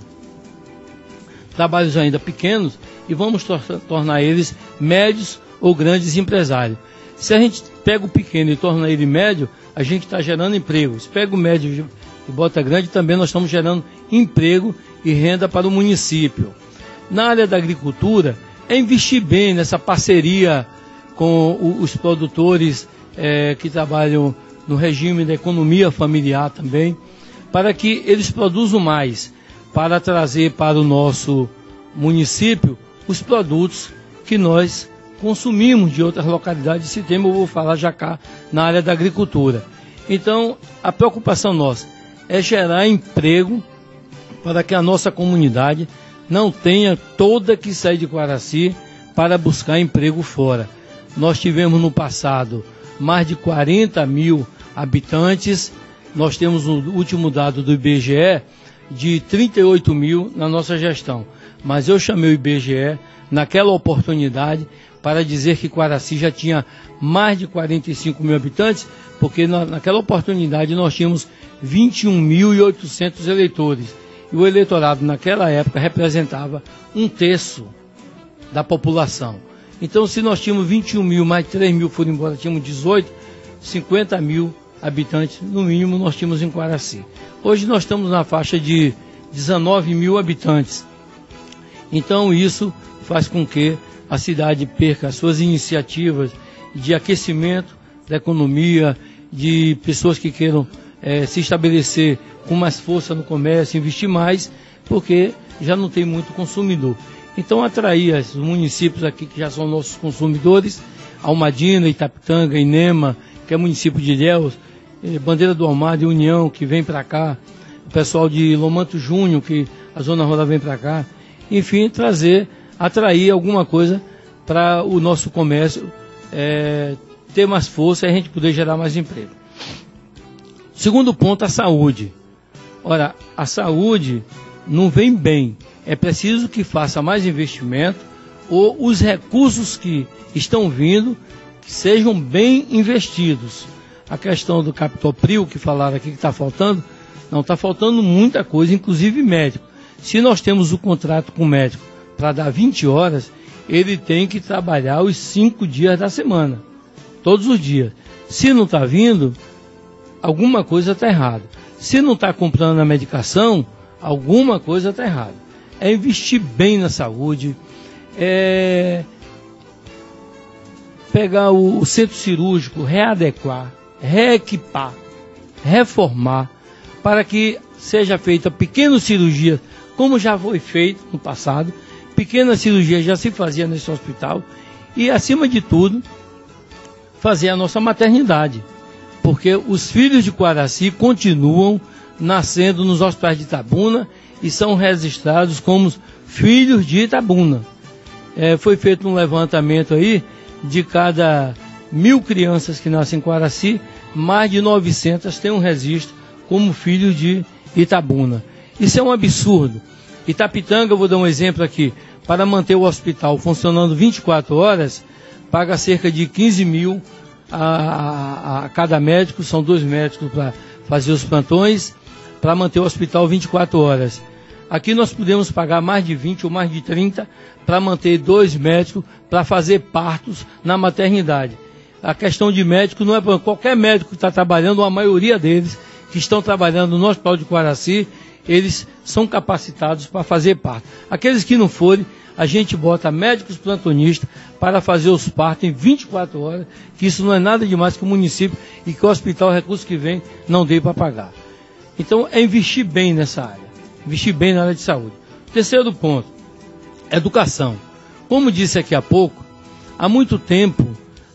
trabalhos ainda pequenos e vamos tornar eles médios ou grandes empresários. Se a gente pega o pequeno e torna ele médio, a gente está gerando empregos. Pega o médio e Bota Grande, também nós estamos gerando emprego e renda para o município. Na área da agricultura, é investir bem nessa parceria com os produtores que trabalham no regime da economia familiar também, para que eles produzam mais, para trazer para o nosso município os produtos que nós consumimos de outras localidades. Esse tema eu vou falar já cá na área da agricultura. Então, a preocupação nossa é gerar emprego para que a nossa comunidade não tenha toda que sair de Quaraci para buscar emprego fora. Nós tivemos no passado mais de 40 mil habitantes, nós temos o último dado do IBGE de 38 mil na nossa gestão. Mas eu chamei o IBGE naquela oportunidade para dizer que Quaraci já tinha mais de 45 mil habitantes, porque naquela oportunidade nós tínhamos 21.800 eleitores. E o eleitorado naquela época representava 1/3 da população. Então, se nós tínhamos 21 mil, mais 3 mil foram embora, tínhamos 18, 50 mil habitantes, no mínimo, nós tínhamos em Quaraci. Hoje nós estamos na faixa de 19 mil habitantes. Então, isso faz com que a cidade perca as suas iniciativas de aquecimento da economia, de pessoas que queiram se estabelecer com mais força no comércio, investir mais, porque já não tem muito consumidor. Então, atrair os municípios aqui que já são nossos consumidores, Almadina, Itapitanga, Inema, que é município de Ilhéus, Bandeira do Almada e União, que vem para cá, o pessoal de Lomanto Júnior, que a Zona Rural vem para cá, enfim, atrair alguma coisa para o nosso comércio ter mais força e a gente poder gerar mais emprego. Segundo ponto, a saúde. Ora, a saúde não vem bem. É preciso que faça mais investimento ou os recursos que estão vindo que sejam bem investidos. A questão do Captopril, que falaram aqui que está faltando, não está faltando muita coisa, inclusive médico. Se nós temos o contrato com o médico para dar 20 horas, ele tem que trabalhar os 5 dias da semana, todos os dias. Se não está vindo, alguma coisa está errada. Se não está comprando a medicação, alguma coisa está errada. É investir bem na saúde, pegar o centro cirúrgico, readequar, reequipar, reformar, para que seja feita pequenas cirurgias, como já foi feito no passado. Pequenas cirurgias já se fazia nesse hospital. E, acima de tudo, fazer a nossa maternidade. Porque os filhos de Quaraci continuam nascendo nos hospitais de Itabuna e são registrados como filhos de Itabuna. Foi feito um levantamento aí, de cada 1.000 crianças que nascem em Quaraci, mais de 900 têm um registro como filhos de Itabuna. Isso é um absurdo. Itapitanga, eu vou dar um exemplo aqui, para manter o hospital funcionando 24 horas, paga cerca de 15 mil a cada médico, são 2 médicos para fazer os plantões, para manter o hospital 24 horas. Aqui nós podemos pagar mais de 20 ou mais de 30 para manter 2 médicos para fazer partos na maternidade. A questão de médico não é para qualquer médico que está trabalhando, a maioria deles que estão trabalhando no Hospital de Quaraci, eles são capacitados para fazer parto. Aqueles que não forem, a gente bota médicos plantonistas para fazer os partos em 24 horas, que isso não é nada demais que o município e que o hospital, recursos que vem, não dê para pagar. Então, é investir bem nessa área, investir bem na área de saúde. Terceiro ponto, educação. Como disse aqui há pouco, há muito tempo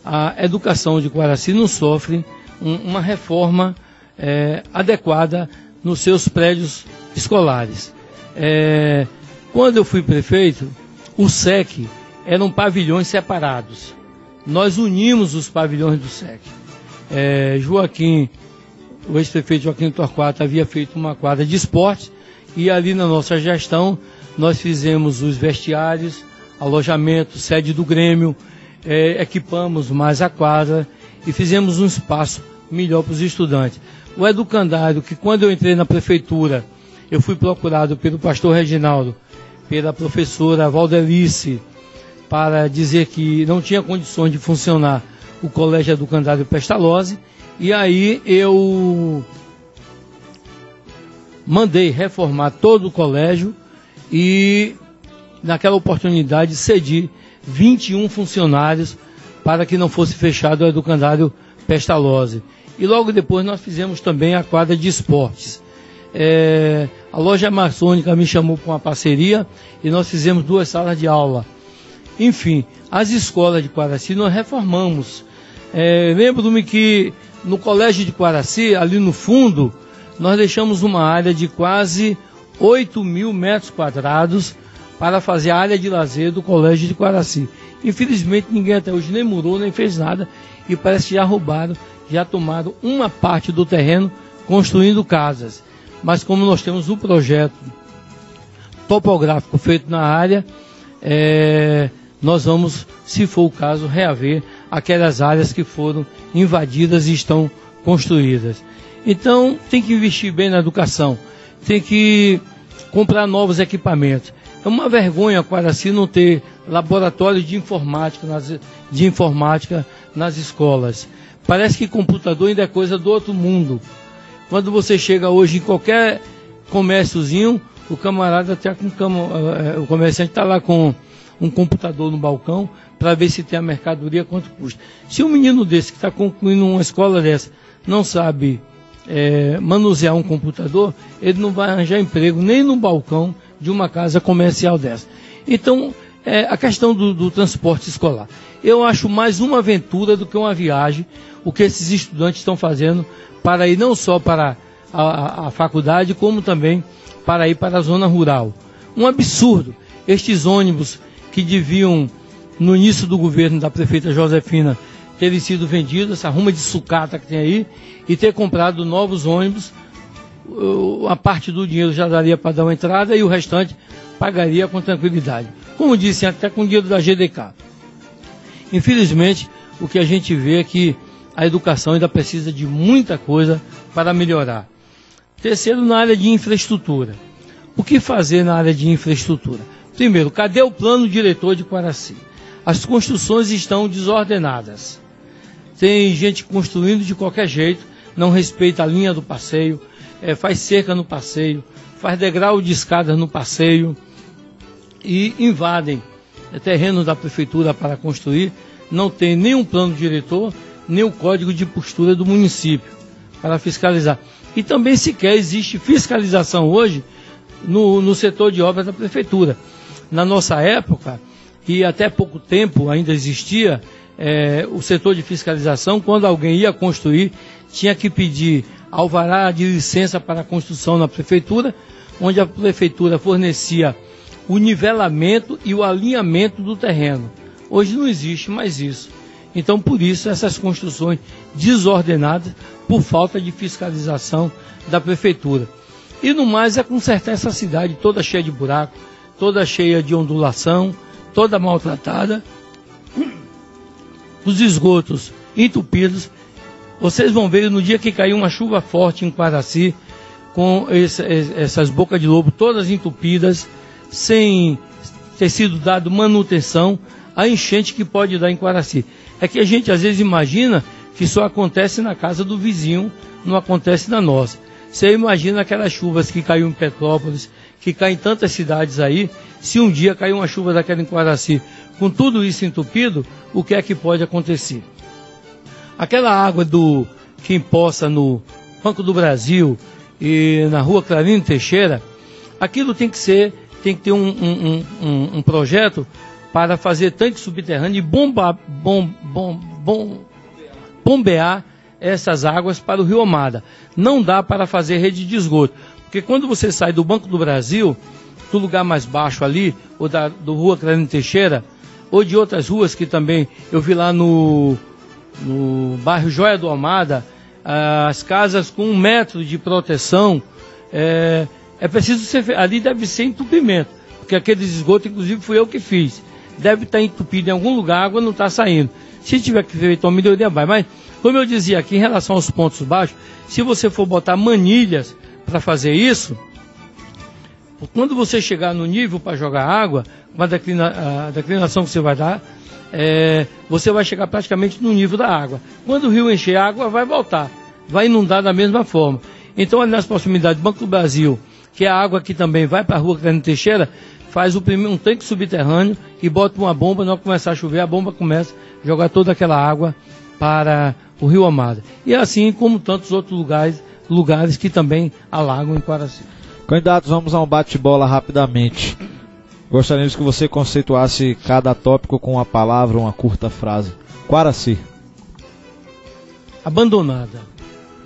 a educação de Quaraci não sofre uma reforma adequada nos seus prédios escolares. Quando eu fui prefeito, o SEC eram pavilhões separados. Nós unimos os pavilhões do SEC. O ex-prefeito Joaquim Torquato havia feito uma quadra de esporte e ali na nossa gestão nós fizemos os vestiários, alojamento, sede do Grêmio, equipamos mais a quadra e fizemos um espaço melhor para os estudantes. O educandário, que quando eu entrei na prefeitura, eu fui procurado pelo pastor Reginaldo, pela professora Valdelice, para dizer que não tinha condições de funcionar o Colégio Educandário Pestalozzi, e aí eu mandei reformar todo o colégio e, naquela oportunidade, cedi 21 funcionários para que não fosse fechado o educandário Pestalozzi. E logo depois nós fizemos também a quadra de esportes. A loja maçônica me chamou para uma parceria e nós fizemos 2 salas de aula. Enfim, as escolas de Quaraci nós reformamos. Lembro-me que no colégio de Quaraci, ali no fundo, nós deixamos uma área de quase 8.000 metros quadrados para fazer a área de lazer do colégio de Quaraci. Infelizmente ninguém até hoje nem murou, nem fez nada, e parece que já roubaram, já tomaram uma parte do terreno construindo casas. Mas como nós temos um projeto topográfico feito na área, nós vamos, se for o caso, reaver aquelas áreas que foram invadidas e estão construídas. Então tem que investir bem na educação, tem que comprar novos equipamentos. É uma vergonha Quaraci não ter laboratórios de informática nas escolas. Parece que computador ainda é coisa do outro mundo. Quando você chega hoje em qualquer comérciozinho, o camarada tá o comerciante está lá com um computador no balcão para ver se tem a mercadoria, quanto custa. Se um menino desse que está concluindo uma escola dessa não sabe manusear um computador, ele não vai arranjar emprego nem no balcão de uma casa comercial dessa. Então, a questão do transporte escolar. Eu acho mais uma aventura do que uma viagem, o que esses estudantes estão fazendo para ir não só para a faculdade, como também para ir para a zona rural. Um absurdo. Estes ônibus que deviam, no início do governo da prefeita Josefina, terem sido vendidos, essa ruma de sucata que tem aí, e ter comprado novos ônibus, a parte do dinheiro já daria para dar uma entrada e o restante pagaria com tranquilidade. Como disse, até com o dinheiro da GDK. Infelizmente, o que a gente vê é que a educação ainda precisa de muita coisa para melhorar. Terceiro, na área de infraestrutura. O que fazer na área de infraestrutura? Primeiro, cadê o plano diretor de Quaraci? As construções estão desordenadas. Tem gente construindo de qualquer jeito, não respeita a linha do passeio, faz cerca no passeio, faz degrau de escadas no passeio e invadem terreno da prefeitura para construir. Não tem nenhum plano diretor, nem o código de postura do município para fiscalizar. E também sequer existe fiscalização hoje no setor de obras da prefeitura. Na nossa época, e até pouco tempo ainda existia, o setor de fiscalização, quando alguém ia construir, tinha que pedir alvará de licença para a construção na prefeitura, onde a prefeitura fornecia o nivelamento e o alinhamento do terreno. Hoje não existe mais isso. Então, por isso, essas construções desordenadas por falta de fiscalização da prefeitura. E no mais é consertar essa cidade toda cheia de buraco, toda cheia de ondulação, toda maltratada, os esgotos entupidos. Vocês vão ver no dia que caiu uma chuva forte em Quaraci, com essas bocas de lobo todas entupidas, sem ter sido dado manutenção, a enchente que pode dar em Quaraci. É que a gente às vezes imagina que só acontece na casa do vizinho, não acontece na nossa. Você imagina aquelas chuvas que caiu em Petrópolis, que caem em tantas cidades aí, se um dia cair uma chuva daquela em Quaraci, com tudo isso entupido, o que é que pode acontecer? Aquela água que empoça no Banco do Brasil e na rua Clarino Teixeira, aquilo tem que ter um projeto para fazer tanque subterrâneo e bombear essas águas para o Rio Amada. Não dá para fazer rede de esgoto, porque quando você sai do Banco do Brasil, do lugar mais baixo ali, ou do rua Clarino Teixeira, ou de outras ruas que também eu vi lá no bairro Joia do Amada, as casas com 1 metro de proteção, é preciso ser, ali deve ser entupimento, porque aqueles esgotos, inclusive, fui eu que fiz. Deve estar entupido em algum lugar, a água não está saindo. Se tiver que feito uma melhoria, vai. Mas, como eu dizia aqui, em relação aos pontos baixos, se você for botar manilhas para fazer isso, quando você chegar no nível para jogar água, com a declinação que você vai dar, você vai chegar praticamente no nível da água. Quando o rio encher, a água vai voltar, vai inundar da mesma forma. Então, ali nas proximidades do Banco do Brasil, que é a água que também vai para a rua Clemente Teixeira, faz um tanque subterrâneo e bota uma bomba, na hora que começar a chover, a bomba começa a jogar toda aquela água para o Rio Amado. E assim como tantos outros lugares que também alagam em Quaraci. Candidatos, vamos a um bate-bola rapidamente. Gostaríamos que você conceituasse cada tópico com uma palavra, uma curta frase. Quaraci. Abandonada.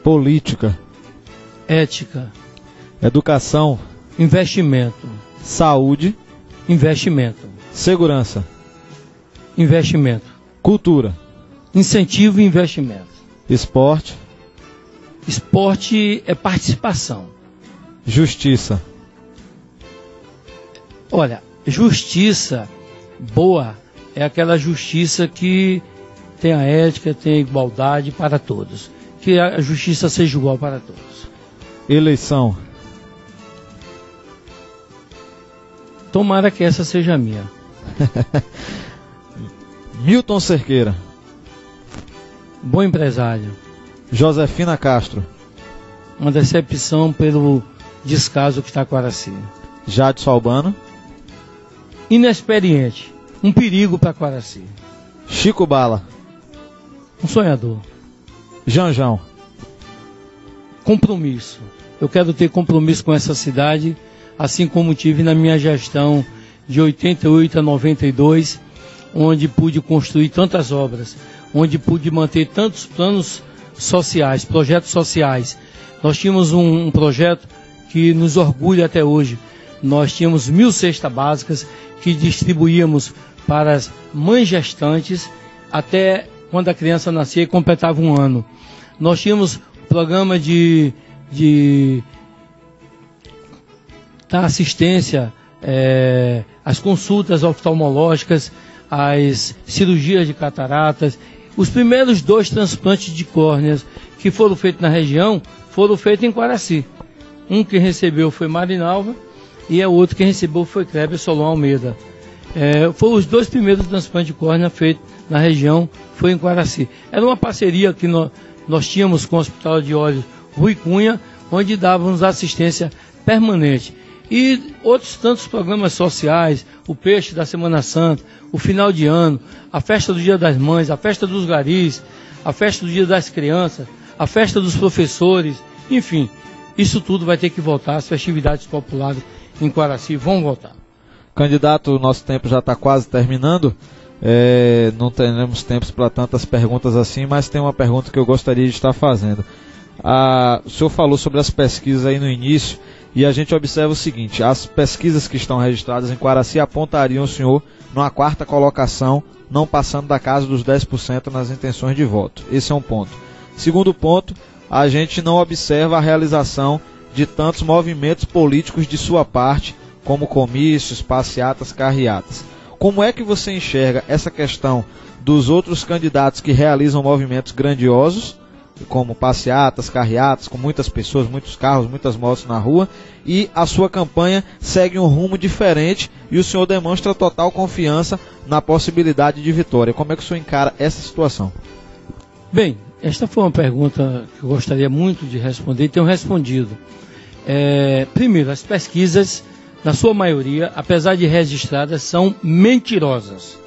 Política. Ética. Educação. Investimento. Saúde. Investimento. Segurança. Investimento. Cultura. Incentivo e investimento. Esporte. Esporte é participação. Justiça. Olha, justiça boa é aquela justiça que tem a ética, tem a igualdade para todos. Que a justiça seja igual para todos. Eleição. Tomara que essa seja a minha. Milton Cerqueira. Bom empresário. Josefina Castro. Uma decepção pelo descaso que está com Quaraci. Jadson Albano. Inexperiente. Um perigo para Quaraci. Chico Bala. Um sonhador. Janjão. Compromisso. Eu quero ter compromisso com essa cidade, assim como tive na minha gestão de 88 a 92, onde pude construir tantas obras, onde pude manter tantos planos sociais, projetos sociais. Nós tínhamos um projeto que nos orgulha até hoje. Nós tínhamos 1000 cestas básicas que distribuíamos para as mães gestantes até quando a criança nascia e completava 1 ano. Nós tínhamos programa de assistência, as consultas oftalmológicas, as cirurgias de cataratas. Os primeiros 2 transplantes de córneas que foram feitos na região foram feitos em Quaraci. Um que recebeu foi Marinalva e o outro que recebeu foi Kleber Solon Almeida. Foram os 2 primeiros transplantes de córnea feitos na região, foi em Quaraci. Era uma parceria que nós tínhamos com o Hospital de Olhos Rui Cunha, onde dávamos assistência permanente. E outros tantos programas sociais, o Peixe da Semana Santa, o final de ano, a festa do Dia das Mães, a festa dos garis, a festa do Dia das Crianças, a festa dos professores, enfim, isso tudo vai ter que voltar, as festividades populares em Quaraci vão voltar. Candidato, o nosso tempo já está quase terminando, não teremos tempos para tantas perguntas assim, mas tem uma pergunta que eu gostaria de estar fazendo. O senhor falou sobre as pesquisas aí no início, e a gente observa o seguinte: as pesquisas que estão registradas em Quaraci apontariam o senhor numa 4ª colocação, não passando da casa dos 10% nas intenções de voto. Esse é um ponto. Segundo ponto, a gente não observa a realização de tantos movimentos políticos de sua parte, como comícios, passeatas, carreatas. Como é que você enxerga essa questão dos outros candidatos que realizam movimentos grandiosos, como passeatas, carreatas, com muitas pessoas, muitos carros, muitas motos na rua, e a sua campanha segue um rumo diferente e o senhor demonstra total confiança na possibilidade de vitória? Como é que o senhor encara essa situação? Bem, esta foi uma pergunta que eu gostaria muito de responder e tenho respondido. Primeiro, as pesquisas, na sua maioria, apesar de registradas, são mentirosas.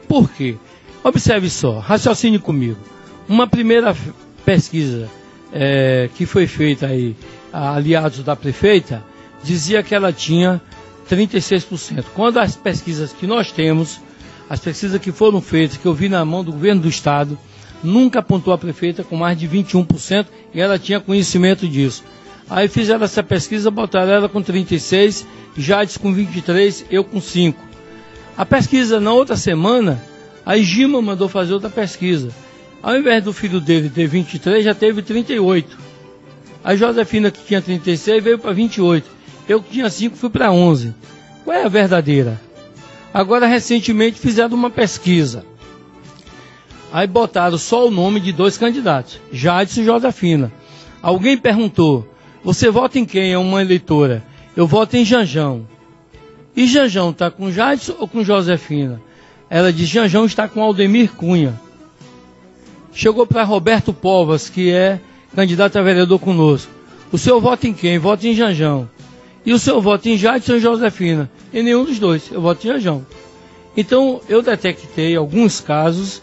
Por quê? Observe só, raciocine comigo. Uma primeira pesquisa que foi feita aí, aliados da prefeita, dizia que ela tinha 36%. Quando as pesquisas que nós temos, as pesquisas que foram feitas, que eu vi na mão do governo do estado, nunca apontou a prefeita com mais de 21% e ela tinha conhecimento disso. Aí fizeram essa pesquisa, botaram ela com 36%, Jades com 23%, eu com 5%. A pesquisa, na outra semana, a Gima mandou fazer outra pesquisa. Ao invés do filho dele ter 23, já teve 38. A Josefina, que tinha 36, veio para 28. Eu que tinha 5, fui para 11. Qual é a verdadeira? Agora, recentemente, fizeram uma pesquisa. Aí botaram só o nome de 2 candidatos, Jadson e Josefina. Alguém perguntou: você vota em quem? É uma eleitora. Eu voto em Janjão. E Janjão está com Jadson ou com Josefina? Ela diz: Janjão está com Aldemir Cunha. Chegou para Roberto Povas, que é candidato a vereador conosco. O senhor vota em quem? Vota em Janjão. E o senhor vota em Jadson e Josefina? Em nenhum dos dois, eu voto em Janjão. Então, eu detectei alguns casos,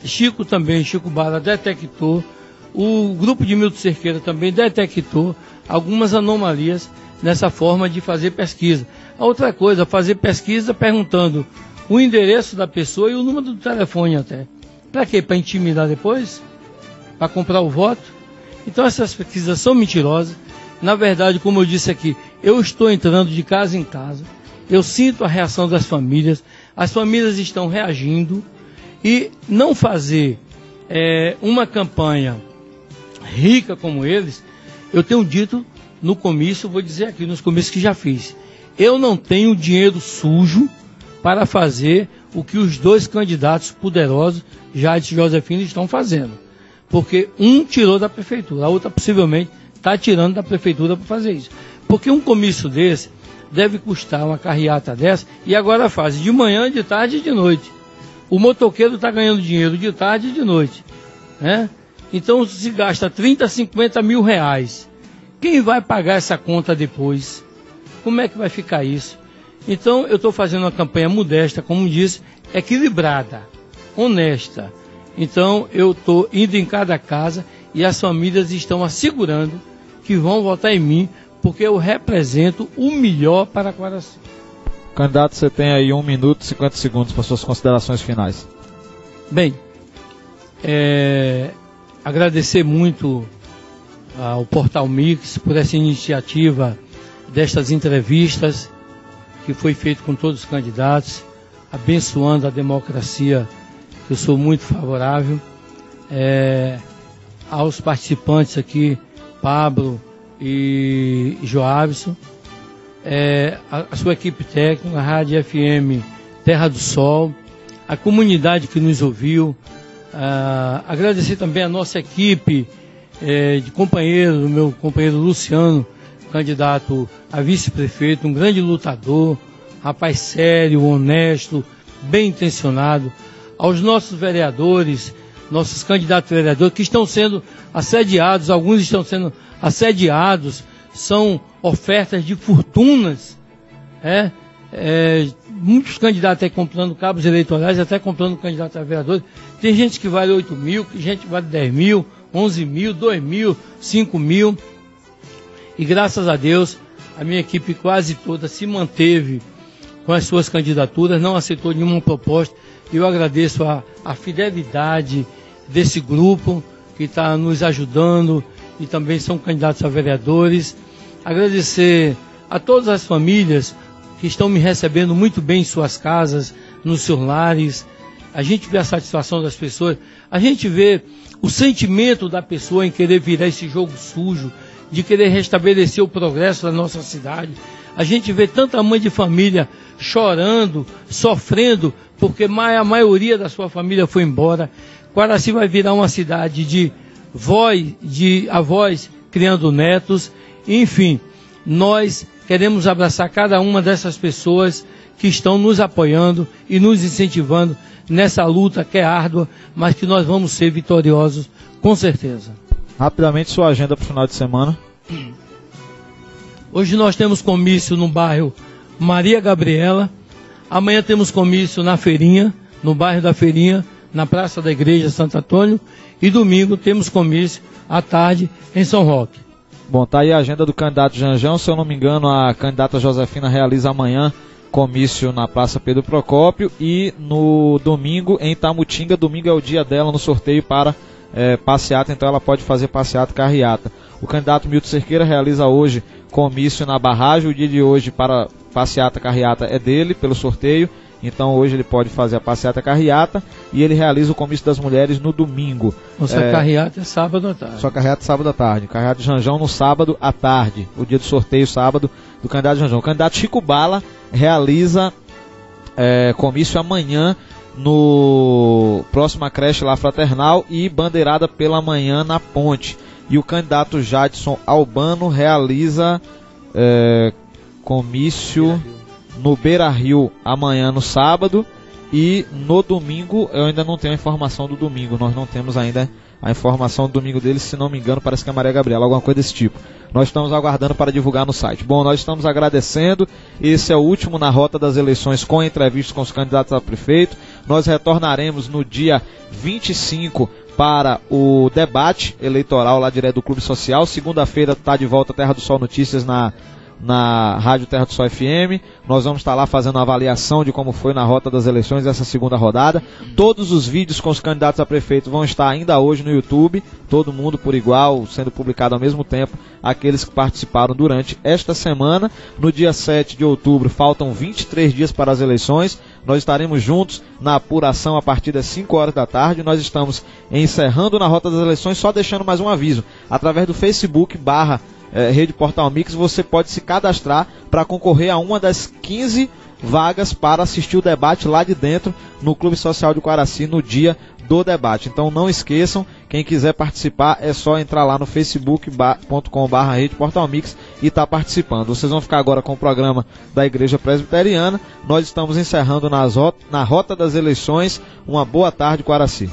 Chico Bala detectou, o grupo de Milton Cerqueira também detectou algumas anomalias nessa forma de fazer pesquisa. A outra coisa, fazer pesquisa perguntando o endereço da pessoa e o número do telefone até. Para quê? Para intimidar depois? Para comprar o voto? Então essas pesquisas são mentirosas. Na verdade, como eu disse aqui, eu estou entrando de casa em casa, eu sinto a reação das famílias, as famílias estão reagindo, e não fazer uma campanha rica como eles, eu tenho dito no comício, vou dizer aqui nos comícios que já fiz, eu não tenho dinheiro sujo para fazer o que os dois candidatos poderosos, Jadson e Josefina, estão fazendo. Porque um tirou da prefeitura, a outra possivelmente está tirando da prefeitura para fazer isso. Porque um comício desse deve custar uma carreata dessa, e agora faz de manhã, de tarde e de noite. O motoqueiro está ganhando dinheiro de tarde e de noite, né? Então se gasta 30, 50 mil reais. Quem vai pagar essa conta depois? Como é que vai ficar isso? Então eu estou fazendo uma campanha modesta, como disse, equilibrada, honesta. Então eu estou indo em cada casa e as famílias estão assegurando que vão votar em mim, porque eu represento o melhor para Quaraci. Candidato, você tem aí 1 minuto e 50 segundos para suas considerações finais. Bem, agradecer muito ao Portal Mix por essa iniciativa destas entrevistas que foi feito com todos os candidatos, abençoando a democracia, que eu sou muito favorável. Aos participantes aqui, Pablo e Joabson, a sua equipe técnica, a Rádio FM Terra do Sol, a comunidade que nos ouviu, agradecer também a nossa equipe de companheiros, o meu companheiro Luciano, candidato a vice-prefeito, um grande lutador, rapaz sério, honesto, bem intencionado, aos nossos vereadores, nossos candidatos vereadores que estão sendo assediados, alguns estão sendo assediados, são ofertas de fortunas, muitos candidatos aí comprando cabos eleitorais, até comprando candidato a vereador. Tem gente que vale 8 mil, gente que vale 10 mil, 11 mil, 2 mil, 5 mil. E graças a Deus, a minha equipe quase toda se manteve com as suas candidaturas, não aceitou nenhuma proposta. Eu agradeço a fidelidade desse grupo que está nos ajudando e também são candidatos a vereadores. Agradecer a todas as famílias que estão me recebendo muito bem em suas casas, nos seus lares. A gente vê a satisfação das pessoas, a gente vê o sentimento da pessoa em querer virar esse jogo sujo, de querer restabelecer o progresso da nossa cidade. A gente vê tanta mãe de família chorando, sofrendo, porque a maioria da sua família foi embora. Quaraci vai virar uma cidade de avós criando netos. Enfim, nós queremos abraçar cada uma dessas pessoas que estão nos apoiando e nos incentivando nessa luta que é árdua, mas que nós vamos ser vitoriosos, com certeza. Rapidamente, sua agenda para o final de semana. Hoje nós temos comício no bairro Maria Gabriela. Amanhã temos comício na Feirinha, no bairro da Feirinha, na Praça da Igreja Santo Antônio. E domingo temos comício à tarde em São Roque. Bom, tá aí a agenda do candidato Janjão. Se eu não me engano, a candidata Josefina realiza amanhã comício na Praça Pedro Procópio e no domingo em Itamutinga. Domingo é o dia dela no sorteio para passeata, então ela pode fazer passeata e carreata. O candidato Milton Cerqueira realiza hoje comício na barragem. O dia de hoje para passeata e carreata é dele, pelo sorteio. Então hoje ele pode fazer a passeata carreata e ele realiza o comício das mulheres no domingo. Nossa carreata é sábado à tarde. Só carreata sábado à tarde. Carreata de Janjão no sábado à tarde. O dia do sorteio sábado do candidato Janjão. O candidato Chico Bala realiza comício amanhã no próxima creche lá Fraternal e bandeirada pela manhã na Ponte. E o candidato Jadson Albano realiza comício no Beira Rio amanhã no sábado E no domingo, eu ainda não tenho a informação do domingo, nós não temos ainda a informação do domingo deles, se não me engano, parece que é Maria Gabriela, alguma coisa desse tipo. Nós estamos aguardando para divulgar no site. Bom, nós estamos agradecendo, esse é o último na rota das eleições com entrevistas com os candidatos a prefeito. Nós retornaremos no dia 25 para o debate eleitoral lá direto do Clube Social. Segunda-feira está de volta a Terra do Sol Notícias na Rádio Terra do Sol FM. Nós vamos estar lá fazendo uma avaliação de como foi na rota das eleições essa segunda rodada. Todos os vídeos com os candidatos a prefeito vão estar ainda hoje no YouTube, todo mundo por igual, sendo publicado ao mesmo tempo, aqueles que participaram durante esta semana. No dia 7 de outubro, faltam 23 dias para as eleições. Nós estaremos juntos na apuração a partir das 5 horas da tarde. Nós estamos encerrando na rota das eleições, só deixando mais um aviso. Através do Facebook Rede Portal Mix, você pode se cadastrar para concorrer a uma das 15 vagas para assistir o debate lá de dentro no Clube Social de Quaraci no dia do debate. Então não esqueçam, quem quiser participar é só entrar lá no facebook.com/Rede Portal Mix e estar participando. Vocês vão ficar agora com o programa da Igreja Presbiteriana. Nós estamos encerrando na rota das eleições. Uma boa tarde, Quaraci.